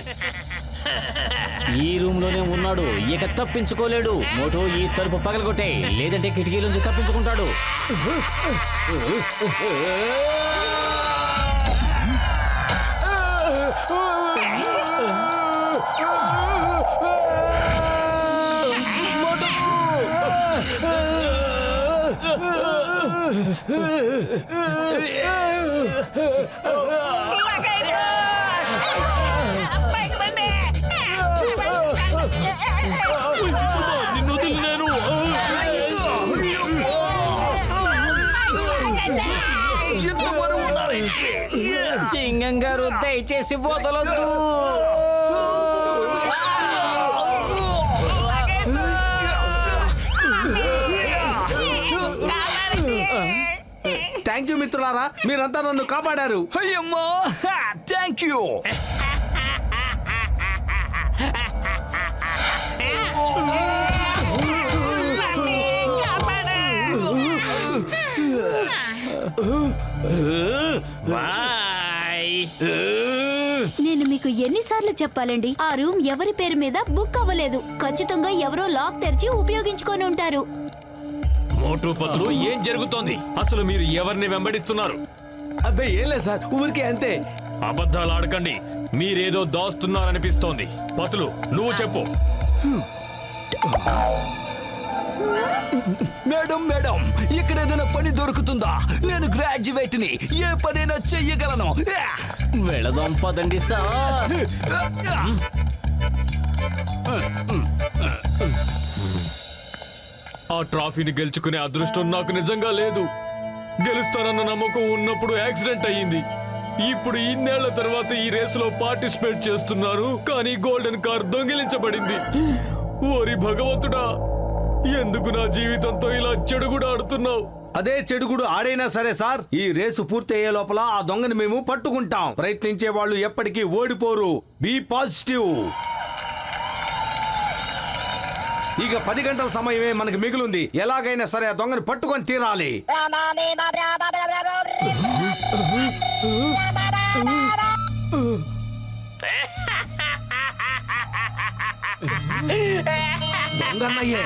ఈ రూమ్ లోనే ఉన్నాడు, ఇక తప్పించుకోలేడు. మోటో ఈ తలుపు పగలగొట్టే, లేదంటే కిటికీ నుంచి తప్పించుకుంటాడు. నిన్ను వదిలినాను. ఎంత బరువు ఉన్నారే? చింగం గారు దయచేసి వదలొద్దు. థ్యాంక్ యూ మిత్రులారా, మీరంతా నన్ను కాపాడారు. అయ్యమ్మా, థ్యాంక్ యూ. బాయ్. నేను మీకు ఎన్నిసార్లు చెప్పాలండి, ఆ రూమ్ ఎవరి పేరు మీద బుక్ అవ్వలేదు. ఖచ్చితంగా ఎవరో లాక్ తెరిచి ఉపయోగించుకొని ఉంటారు. మోటు పతులు, ఏం జరుగుతోంది? అసలు మీరు ఎవరిని వెంబడిస్తున్నారు? అబ్బాయి ఏం లేదు సార్, ఊరికే అంతే. అబద్ధాలు ఆడకండి, మీరేదో దాస్తున్నారనిపిస్తోంది. పతులు, నువ్వు చెప్పు. మేడం మేడం, ఇక్కడ ఏదైనా పని దొరుకుతుందా? నేను గ్రాడ్యుయేట్ ని, ఏ పనైనా చెయ్యగలను. వెళదాం పదండి సార్. ఆ ట్రాఫీని గెలుచుకునే అదృష్టం నాకు నిజంగా లేదు. గెలుస్తానన్న నమ్మకం ఉన్నప్పుడు యాక్సిడెంట్ అయ్యింది. ఇప్పుడు ఇన్నేళ్ల తర్వాత ఈ రేసులో పార్టిసిపేట్ చేస్తున్నారు, కానీ గోల్డెన్ కార్ దొంగిలించబడింది. ఓరి భగవంతుడా, ఎందుకు నా జీవితంతో ఇలా చెడుగుడు ఆడుతున్నావు? అదే చెడుగుడు ఆడైనా సరే సార్, ఈ రేసు పూర్తి అయ్యే లోపల ఆ దొంగని మేము పట్టుకుంటాం. ప్రయత్నించే వాళ్ళు ఎప్పటికీ ఓడిపోరు. Be positive. ఇక 10 గంటల సమయమే మనకు మిగిలింది. ఎలాగైనా సరే ఆ దొంగని పట్టుకొని తీరాలి. దొంగన్నయ్యే.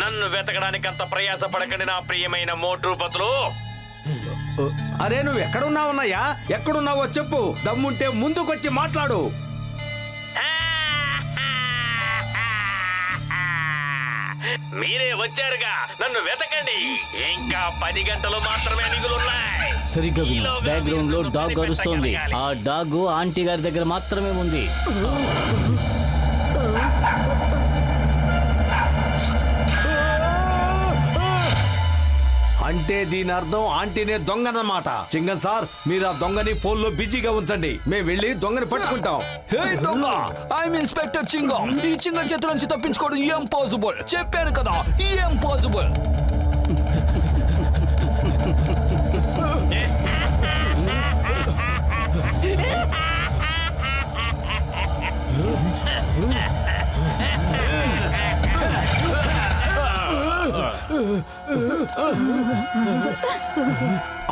నన్ను వెతకడానికి అంత ప్రయాస పడకండి నా ప్రియమైన మోటు పతులు. అరే నువ్వు ఎక్కడున్నావన్నయ్యా? ఎక్కడున్నావో చెప్పు. దమ్ముంటే ముందుకొచ్చి మాట్లాడు. మీరే వచ్చారుగా, నన్ను వెతకండి. ఇంకా 10 గంటలు మాత్రమే మిగులున్నాయి. సరిగ్గా విను, బ్యాక్గ్రౌండ్ లో డాగ్ అరుస్తోంది. ఆ డాగ్ ఆంటీ గారి దగ్గర మాత్రమే ఉంది. అంటే దీని అర్థం ఆంటీనే దొంగనమాట. చింగన్ సార్, మీరు ఆ దొంగని ఫోన్ లో బిజీగా ఉంచండి. మేము వెళ్ళి దొంగని పట్టుకుంటాం. హే దొంగ, ఐఎమ్ ఇన్స్పెక్టర్ చింగం. ఈ చింగం చేతుల నుంచి తప్పించుకోవడం ఇంపాసిబుల్. చెప్పాను కదా, ఇంపాసిబుల్.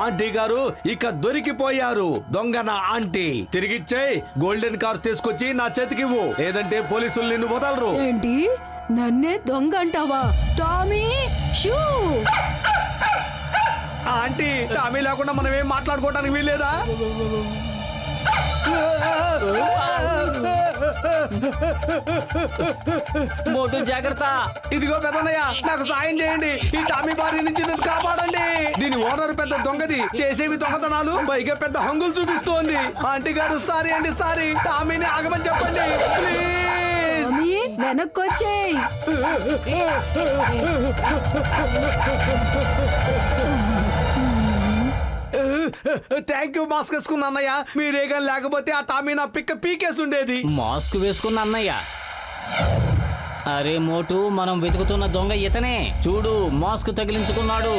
ఆంటీ గారు ఇక దొరికిపోయారు. దొంగ నా ఆంటీ. తిరిగిచ్చేయ్. గోల్డెన్ కార్ తీసుకొచ్చి నా చేతికివ్వు, లేదంటే పోలీసులు నిన్ను వదలరు. ఏంటి నన్నే దొంగ అంటావా? Tommy shoe. ఆంటీ, టామీ లేకుండా మనం ఏం మాట్లాడుకోవడానికి వీల్లేదా? మోటు జాగ్రత్త. ఇదిగో పెద్దన్నయ్య, నాకు సాయం చేయండి. ఈ టామీ బారి నుంచి నన్ను కాపాడండి. దీని ఓనర్ పెద్ద దొంగది, చేసేవి దొంగతనాలు, పైగా పెద్ద హంగులు చూపిస్తోంది. ఆంటీ గారు సారీ అండి, సారీ. టామీని ఆగమని చెప్పండి ప్లీజ్. టామీ వెనక్కొచ్చేయ్. థ్యాంక్ యూ మాస్క్ వేసుకున్న అన్నయ్య. మీరేగా లేకపోతే ఆ టామీ నా పిక్క పీకేసి ఉండేది. మాస్క్ వేసుకున్న అన్నయ్య. అరే మోటు, మనం వెతుకుతున్న దొంగ ఇతనే. చూడు, మాస్క్ తగిలించుకున్నాడు.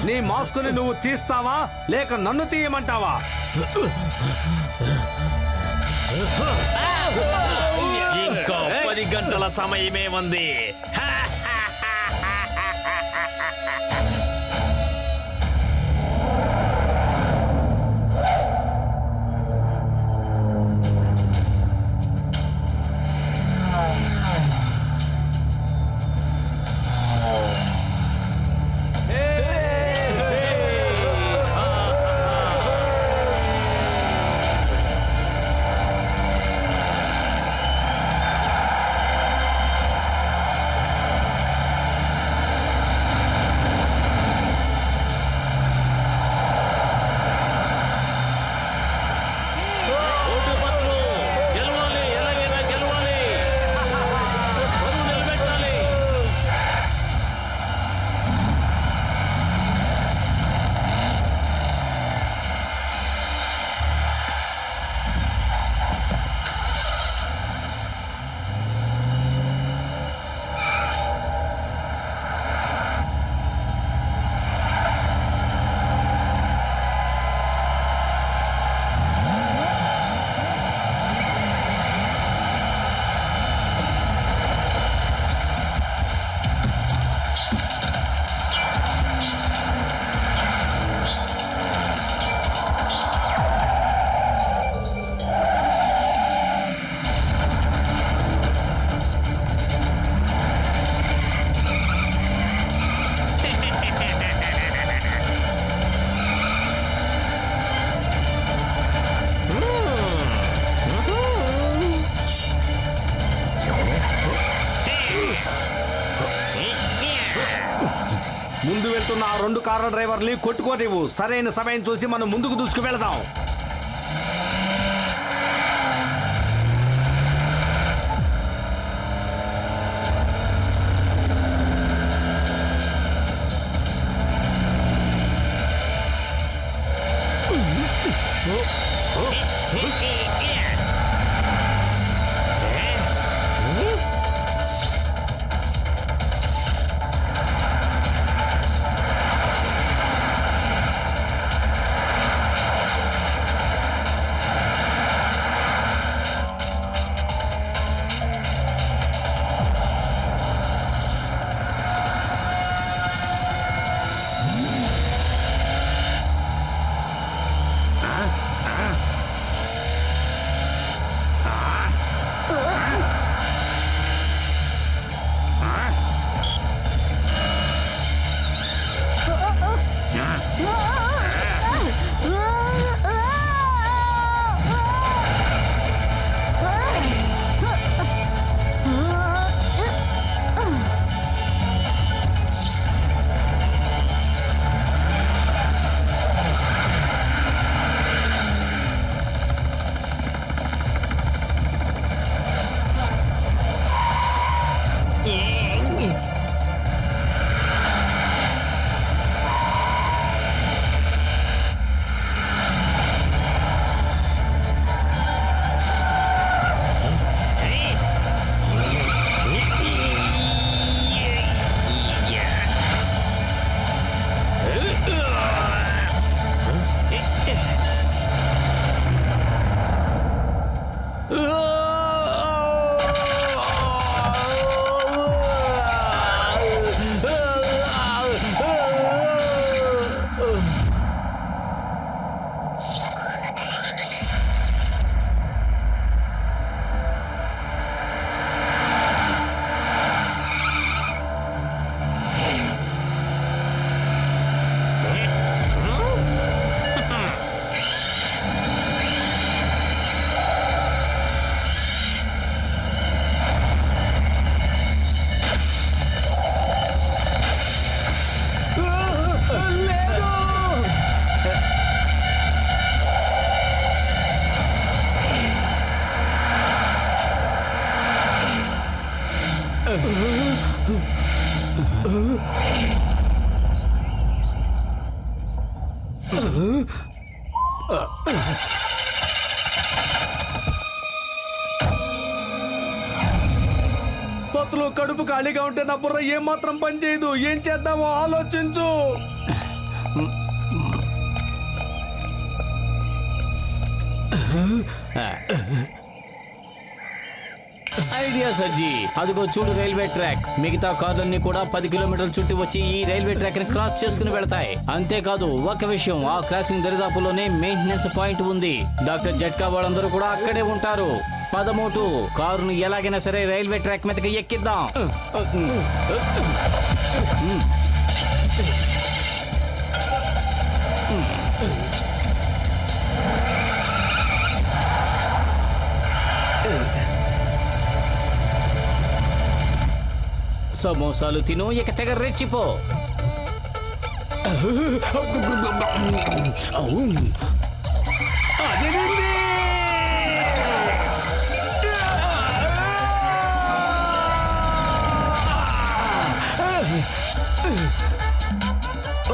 నీ మాస్కుని నువ్వు తీస్తావా లేక నన్ను తీయమంటావా? ఇంకో 10 గంటల సమయమే ఉంది. రెండు కార్ల డ్రైవర్ని కొట్టుకోనివ్వు. సరైన సమయం చూసి మనం ముందుకు దూసుకు వెళదాం. పత్తులు కడుపు ఖాళీగా ఉంటే నా బుర్ర ఏం మాత్రం పని చేయదు. ఏం చేద్దామో ఆలోచించు. ఐడియా సర్జీ. అదిగో చూడు రైల్వే ట్రాక్. మిగతా కార్లన్నీ కూడా 10 కిలోమీటర్ల చుట్టూ వచ్చి ఈ రైల్వే ట్రాక్ ని క్రాస్ చేసుకుని వెళతాయి. అంతేకాదు ఒక విషయం, ఆ క్రాసింగ్ దరిదాపులోనే మెయింటెనెన్స్ పాయింట్ ఉంది. డాక్టర్ జట్కా వాళ్ళందరూ కూడా అక్కడే ఉంటారు. పదమోటు కారును ఎలాగైనా సరే రైల్వే ట్రాక్ మీదకి ఎక్కిద్దాం. సమోసాలు తిను, ఇక తెగ రెచ్చిపో.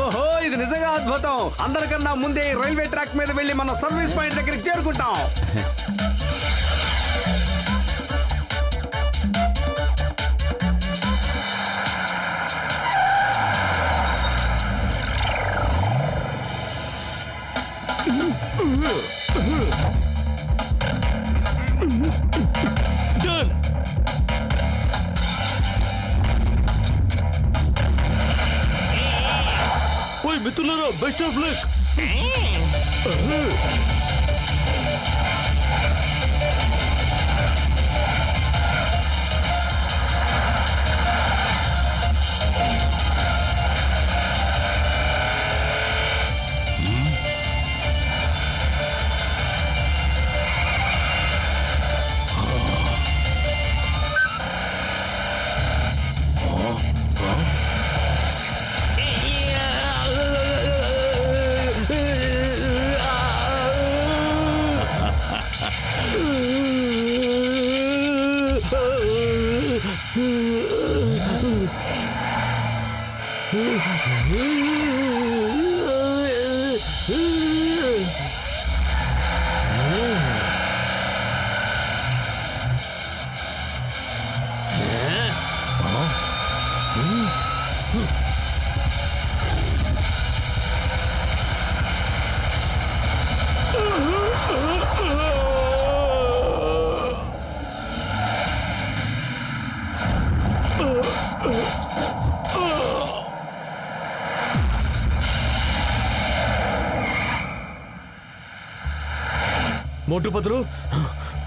ఓహో, ఇది నిజంగా అద్భుతం. అందరికన్నా ముందే రైల్వే ట్రాక్ మీద వెళ్ళి మన సర్వీస్ పాయింట్ దగ్గరికి చేరుకుంటాం. మిత్రులారా, బెస్ట్ ఆఫ్ లక్. మోటు పతులు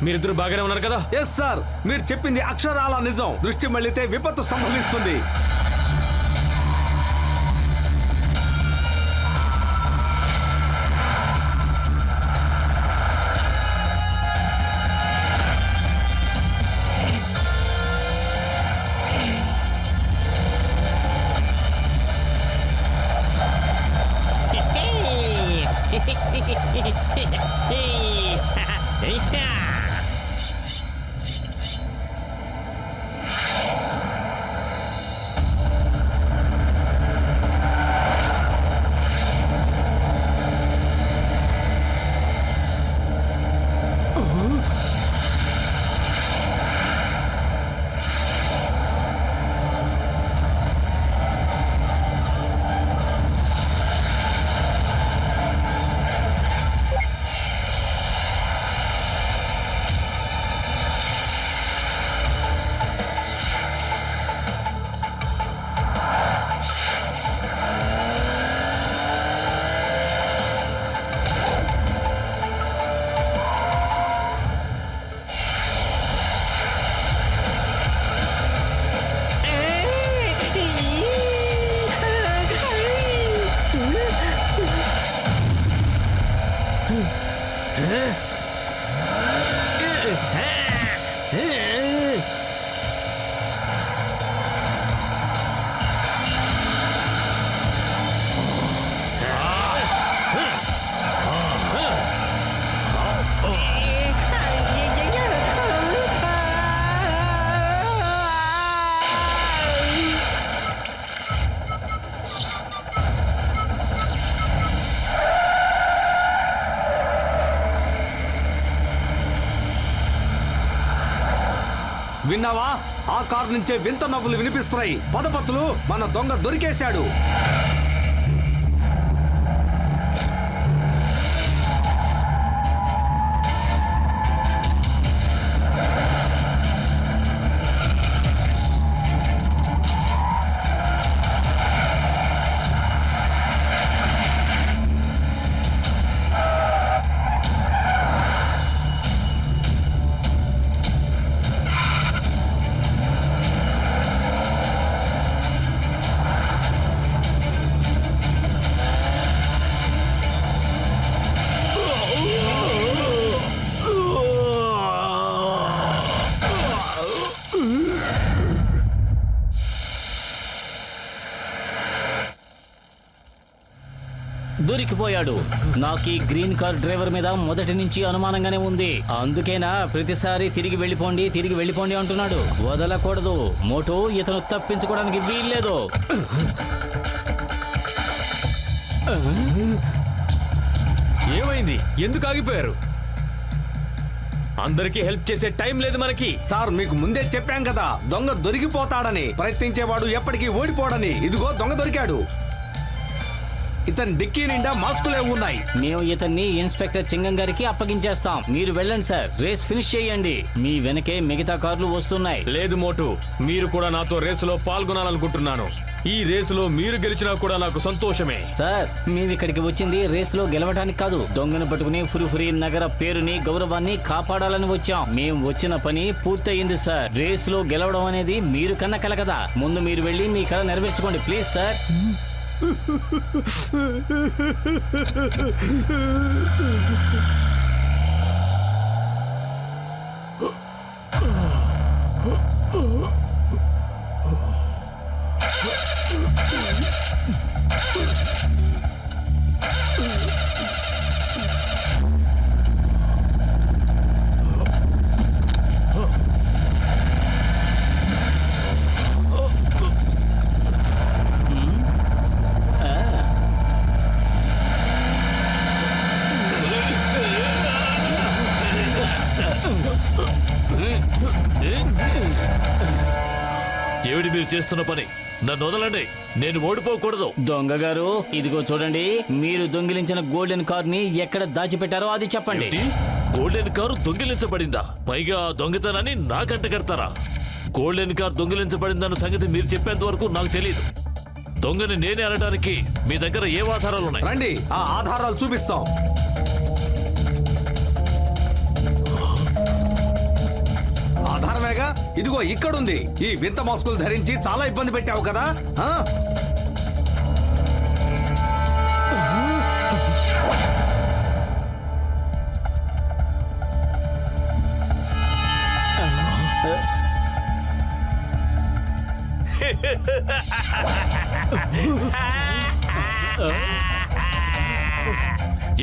మీరిద్దరు బాగానే ఉన్నారు కదా? ఎస్ సార్, మీరు చెప్పింది అక్షరాల నిజం. దృష్టి మళ్ళితే విపత్తు సంభవిస్తుంది. విన్నావా? ఆ కారు నుంచే వింత నవ్వులు వినిపిస్తున్నాయి. పదపత్తులు, మన దొంగ దొరికేశాడు. దొరికిపోయాడు. నాకు ఈ గ్రీన్ కార్ డ్రైవర్ మీద మొదటి నుంచి అనుమానంగానే ఉంది. అందుకేనా ప్రతిసారి తిరిగి వెళ్ళిపోండి అంటున్నాడు. వదలకూడదు మోటో, ఇతను తప్పించుకోవడానికి వీల్లేదు. ఏమైంది? ఎందుకు ఆగిపోయారు? అందరికీ హెల్ప్ చేసే టైం లేదు మనకి. సార్, మీకు ముందే చెప్పాం కదా, దొంగ దొరికిపోతాడని. ప్రయత్నించేవాడు ఎప్పటికీ ఓడిపోడని. ఇదిగో దొంగ దొరికాడు. ఇతని డిక్కీ నిండా మాస్కులే ఉన్నాయి. మేము ఇతన్ని ఇన్స్పెక్టర్ చింగం గారికి అప్పగించేస్తాం. మీరు వెళ్ళండి సార్, రేస్ ఫినిష్ చేయండి. మీ వెనకే మిగతా కార్లు వస్తున్నాయి. లేదు మోటు, మీరు కూడా నాతో రేసులో పాల్గొనాలనుకుంటున్నాను. ఈ రేసులో మీరు గెలిచినా కూడా నాకు సంతోషమే. సార్, మేము ఇక్కడికి వచ్చింది రేసులో గెలవడానికి కాదు. దొంగను పట్టుకుని ఫురుఫురి నగర పేరుని, గౌరవాన్ని కాపాడాలని వచ్చాం. మేము వచ్చిన పని పూర్తయింది సార్. రేసులో గెలవడం అనేది మీరు కన్న కల కదా. ముందు మీరు వెళ్ళి మీ కళ నెరవేర్చుకోండి ప్లీజ్ సార్. ఏమిటి మీరు చేస్తున్న పని? నన్ను వదలండి, నేను ఓడిపోకూడదు. దొంగ గారు, ఇదిగో చూడండి. మీరు దొంగిలించిన గోల్డెన్ కార్ ని ఎక్కడ దాచిపెట్టారో అది చెప్పండి. గోల్డెన్ కారు దొంగిలించబడిందా? పైగా దొంగతనాన్ని నాకంట కడతారా? గోల్డెన్ కార్ దొంగిలించబడిందన్న సంగతి మీరు చెప్పేంత వరకు నాకు తెలియదు. దొంగని నేనే అనడానికి మీ దగ్గర ఏ ఆధారాలు ఉన్నాయి? రండి, ఆ ఆధారాలు చూపిస్తాం. చెప్పాగా, ఇదిగో ఇక్కడుంది. ఈ వింత మాస్కులు ధరించి చాలా ఇబ్బంది పెట్టావు కదా.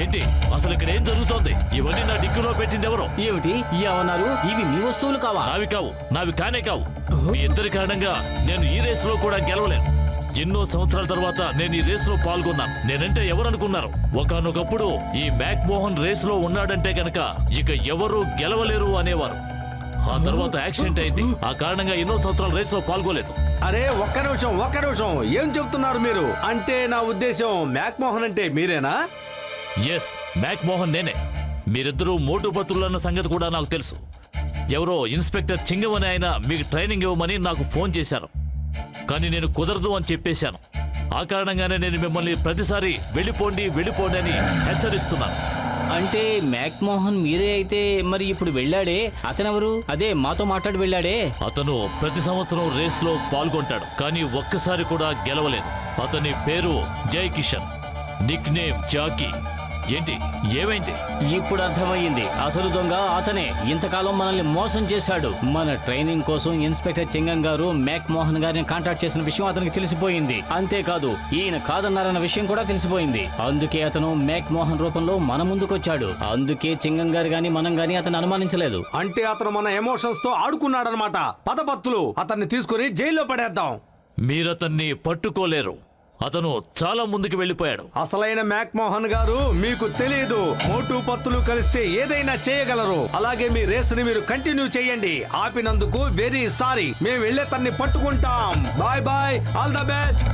ఏంటి అసలు ఇక్కడ ఏం జరుగుతోంది? ఇవన్నీ నా డిక్కీలో పెట్టింది ఎవరు? ఏమిటి ఏమన్నారు? ఇవి మీ వస్తువులు కావా? నావి కావు, నావి కానే కావు. మీ ఇద్దరి కారణంగా నేను ఈ రేస్ లో కూడా గెలవలేను. ఎన్నో సంవత్సరాల తర్వాత నేను ఈ రేస్ లో పాల్గొన్నాను. నేనంటే ఎవరు అనుకున్నారు? ఒకానొకప్పుడు ఈ మ్యాక్ మోహన్ రేస్ లో ఉన్నాడంటే గనక ఇక ఎవరు గెలవలేరు అనేవారు. ఆ తర్వాత యాక్సిడెంట్ అయింది. ఆ కారణంగా ఎన్నో సంవత్సరాలు రేస్ లో పాల్గొలేదు. అరే ఒక్క నిమిషం, ఏం చెప్తున్నారు మీరు? అంటే నా ఉద్దేశం మ్యాక్ మోహన్ అంటే మీరేనా? ఎస్, మ్యాక్ మోహన్ నేనే. మీరిద్దరూ మోటు పత్రులన్న సంగతి కూడా నాకు తెలుసు. ఎవరో ఇన్స్పెక్టర్ చింగం అనే ఆయన మీకు ట్రైనింగ్ ఇవ్వమని నాకు ఫోన్ చేశారు. కానీ నేను కుదరదు అని చెప్పేశాను. ఆ కారణంగానే నేను మిమ్మల్ని ప్రతిసారి వెళ్ళిపోండి అని హెచ్చరిస్తున్నాను. అంటే మ్యాక్ మోహన్ మీరే అయితే మరి ఇప్పుడు వెళ్ళాడే అతనెవరు? అదే మాతో మాట్లాడి వెళ్ళాడే. అతను ప్రతి సంవత్సరం రేస్ లో పాల్గొంటాడు, కానీ ఒక్కసారి కూడా గెలవలేదు. అతని పేరు జై కిషన్, నిక్ నేమ్ జాకీ. ఏంటి ఏమైంది? ఇప్పుడు అర్థమయ్యింది. అసలు దొంగ అతనే. ఇంతకాలం మనల్ని మోసం చేశాడు. మన ట్రైనింగ్ కోసం ఇన్స్పెక్టర్ చింగం గారు మ్యాక్ మోహన్ గారిని కాంటాక్ట్ చేసిన విషయం అతనికి తెలిసిపోయింది. అంతేకాదు ఈయన కాదన్నారన్న విషయం కూడా తెలిసిపోయింది. అందుకే అతను మ్యాక్ మోహన్ రూపంలో మన ముందుకొచ్చాడు. అందుకే చింగం గారు గాని మనం గాని అతను అనుమానించలేదు. అంటే అతను మన ఎమోషన్స్ తో ఆడుకున్నాడనమాట. పదపత్తులు అతన్ని తీసుకుని జైల్లో పడేద్దాం. మీరతన్ని పట్టుకోలేరు. అతను చాలా ముందుకు వెళ్ళిపోయాడు. అసలైన మ్యాక్ మోహన్ గారు మీకు తెలియదు. మోటు పత్తులు కలిస్తే ఏదైనా చేయగలరు. అలాగే మీ రేస్ ని మీరు కంటిన్యూ చేయండి. ఆపినందుకు వెరీ సారీ. మేము వెళ్ళే తన్ని పట్టుకుంటాం. Bye bye, all the best.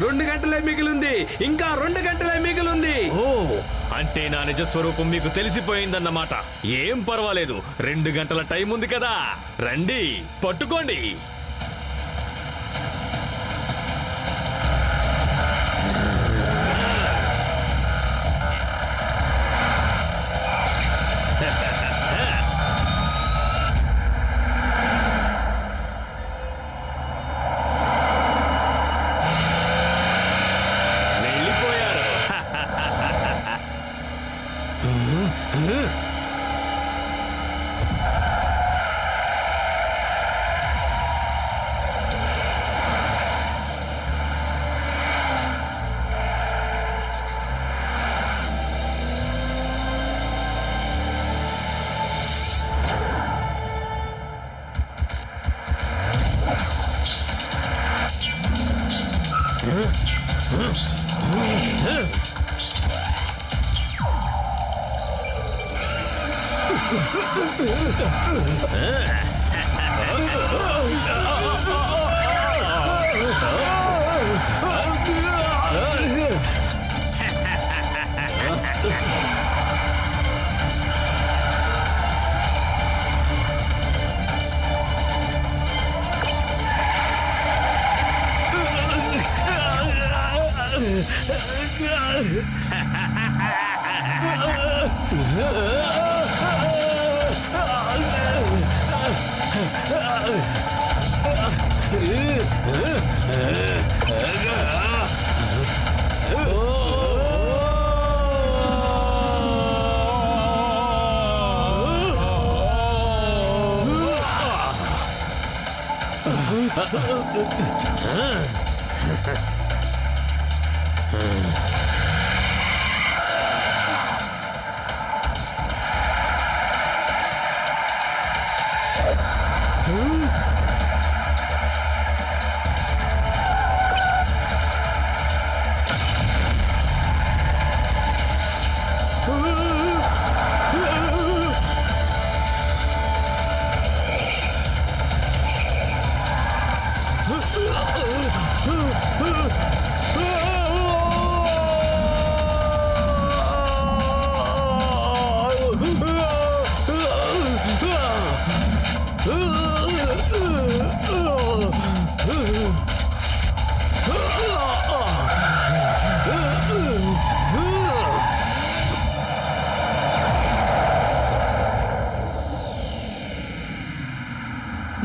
రెండు గంటలే మిగిలింది. ఇంకా 2 గంటలే మిగిలింది. ఓ, అంటే నా నిజ స్వరూపం మీకు తెలిసిపోయిందన్నమాట. ఏం పర్వాలేదు, 2 గంటల టైం ఉంది కదా. రండి, పట్టుకోండి.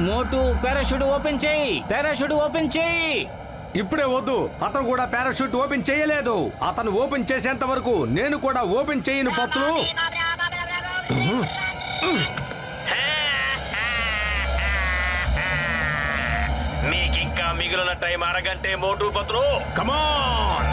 మోటు పారాషూట్ ఓపెన్ చేయి, పారాషూట్ ఓపెన్ చేయి. ఇప్పుడే వద్దు, అతను కూడా పారాషూట్ ఓపెన్ చేయలేదు. అతను ఓపెన్ చేసేంత వరకు నేను కూడా ఓపెన్ చేయను పత్తులు. మీకింకా మిగిలిన టైం అరగంటే మోటు పత్రు. కమాన్.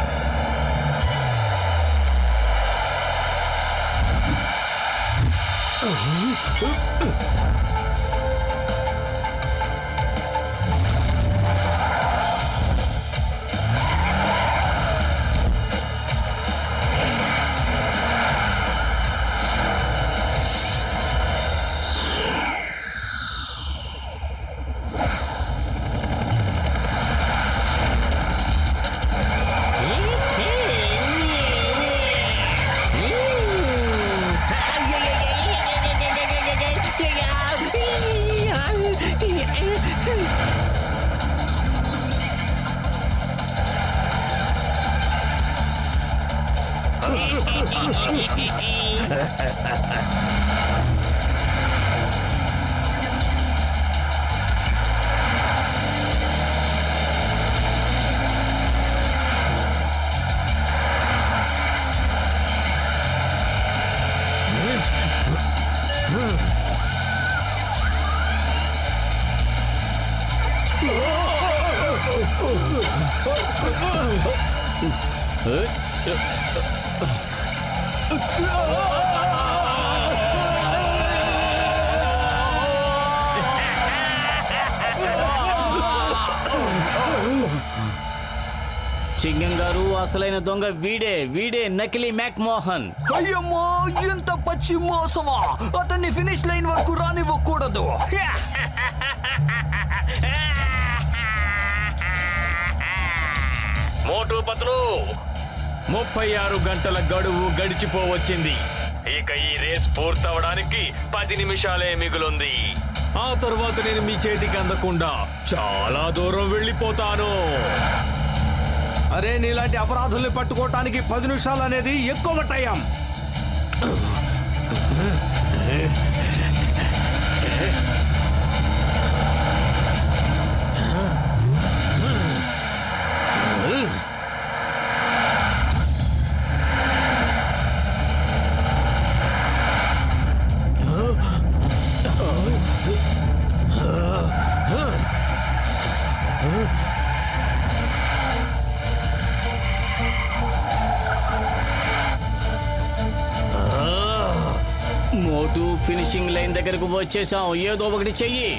చింగం గారు, అసలైన దొంగ వీడే, వీడే నకిలీ మ్యాక్ మోహన్. అయ్యమ్మో, ఎంత పచ్చి మోసమా! అతన్ని ఫినిష్ లైన్ వరకు రానివ్వకూడదు. మోటు పత్రు, 36 గంటల గడువు గడిచిపోవచ్చింది. ఇక ఈ రేస్ పూర్తవడానికి 10 నిమిషాలే మిగులుంది. ఆ తర్వాత నేను మీ చేతికి అందకుండా చాలా దూరం వెళ్ళిపోతాను. అరే, నీలాంటి అపరాధుల్ని పట్టుకోవటానికి 10 నిమిషాలు అనేది ఎక్కువ టైం. మోటు, ఫినిషింగ్ లైన్ దగ్గరకు వచ్చేసాం, ఏదో ఒకటి చెయ్యి.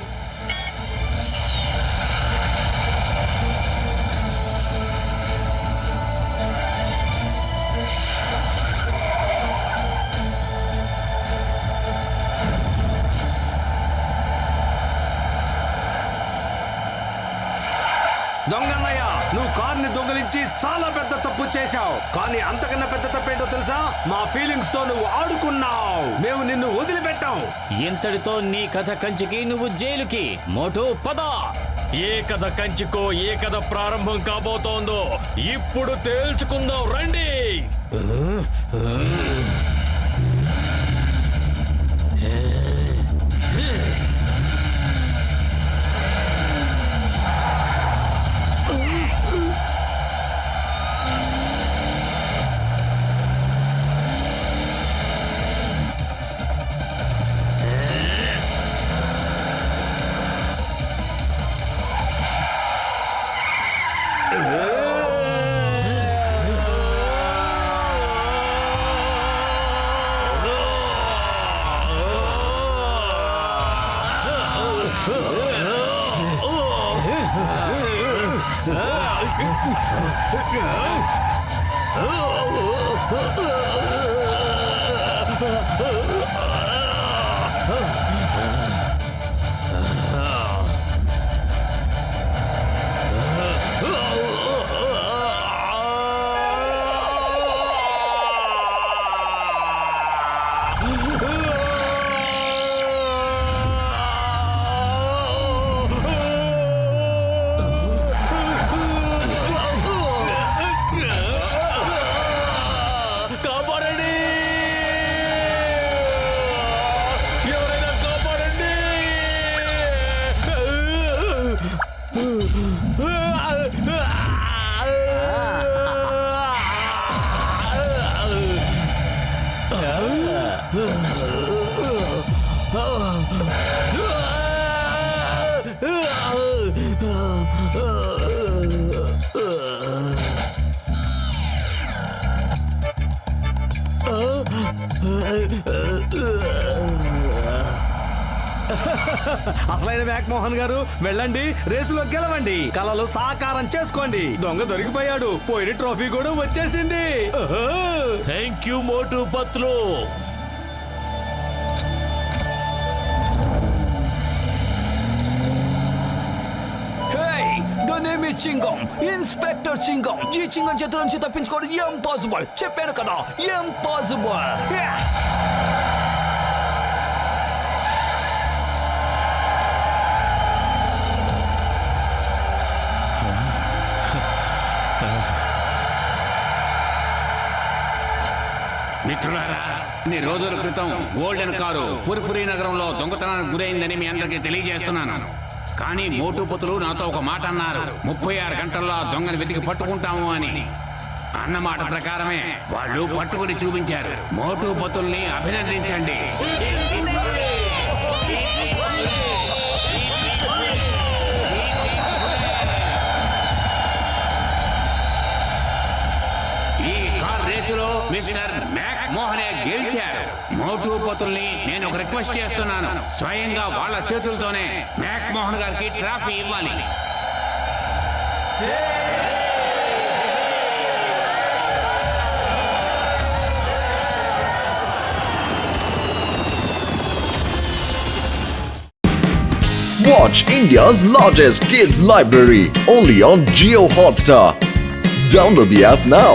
దొంగన్నయ్య, నువ్వు కార్ని దొంగలించి చాలా పెద్ద తప్పు చేశావు. కానీ అంతకన్నా పెద్ద తప్పేంటో తెలుసా? మా ఫీలింగ్స్ తో నువ్వు ఆడుకున్నావు. మేము నిన్ను వదిలిపెట్టాం. ఇంతటితో నీ కథ కంచికి, నువ్వు జైలుకి. మోటు పద. ఏ కథ కంచికో, ఏ కథ ప్రారంభం కాబోతోందో ఇప్పుడు తేల్చుకుందాం, రండి. కాపాడండి! ఎవరైనా కాపాడండి! అసలైన మ్యాక్ మోహన్ గారు వెళ్ళండి, రేసులో గెలవండి, కలలు సాకారం చేసుకోండి. దొంగ దొరికిపోయాడు, పోయిన ట్రోఫీ కూడా వచ్చేసింది. Thank you Motu Patlu. The name is Chingam, inspector Chingam. ఈ చింగం చేతుల నుంచి తప్పించుకోవడం ఇంపాసిబుల్. చెప్పాను కదా, ఇంపాసిబుల్. మిత్రులారా, కొన్ని రోజుల క్రితం గోల్డెన్ కారు ఫుర్ఫురి నగరంలో దొంగతనానికి గురైందని మీ అందరికీ తెలియజేస్తున్నాను. కానీ మోటుపతులు నాతో ఒక మాట అన్నారు. 36 గంటల్లో ఆ దొంగని వెతికి పట్టుకుంటాము అని. అన్నమాట ప్రకారమే వాళ్ళు పట్టుకుని చూపించారు. మోటుపతుల్ని అభినందించండి. ఈ కార్ రేసులో మిస్టర్ మ్యాక్ మోహనే గెలిచారు. మోటుపతుల్ని నేను ఒక రిక్వెస్ట్ చేస్తున్నాను. స్వయంగా వాళ్ళ చేతులతోనే మ్యాక్ మోహన్ గారికి ట్రాఫీ ఇవ్వాలి. Watch India's largest kids library only on Jio Hotstar. Download the app now.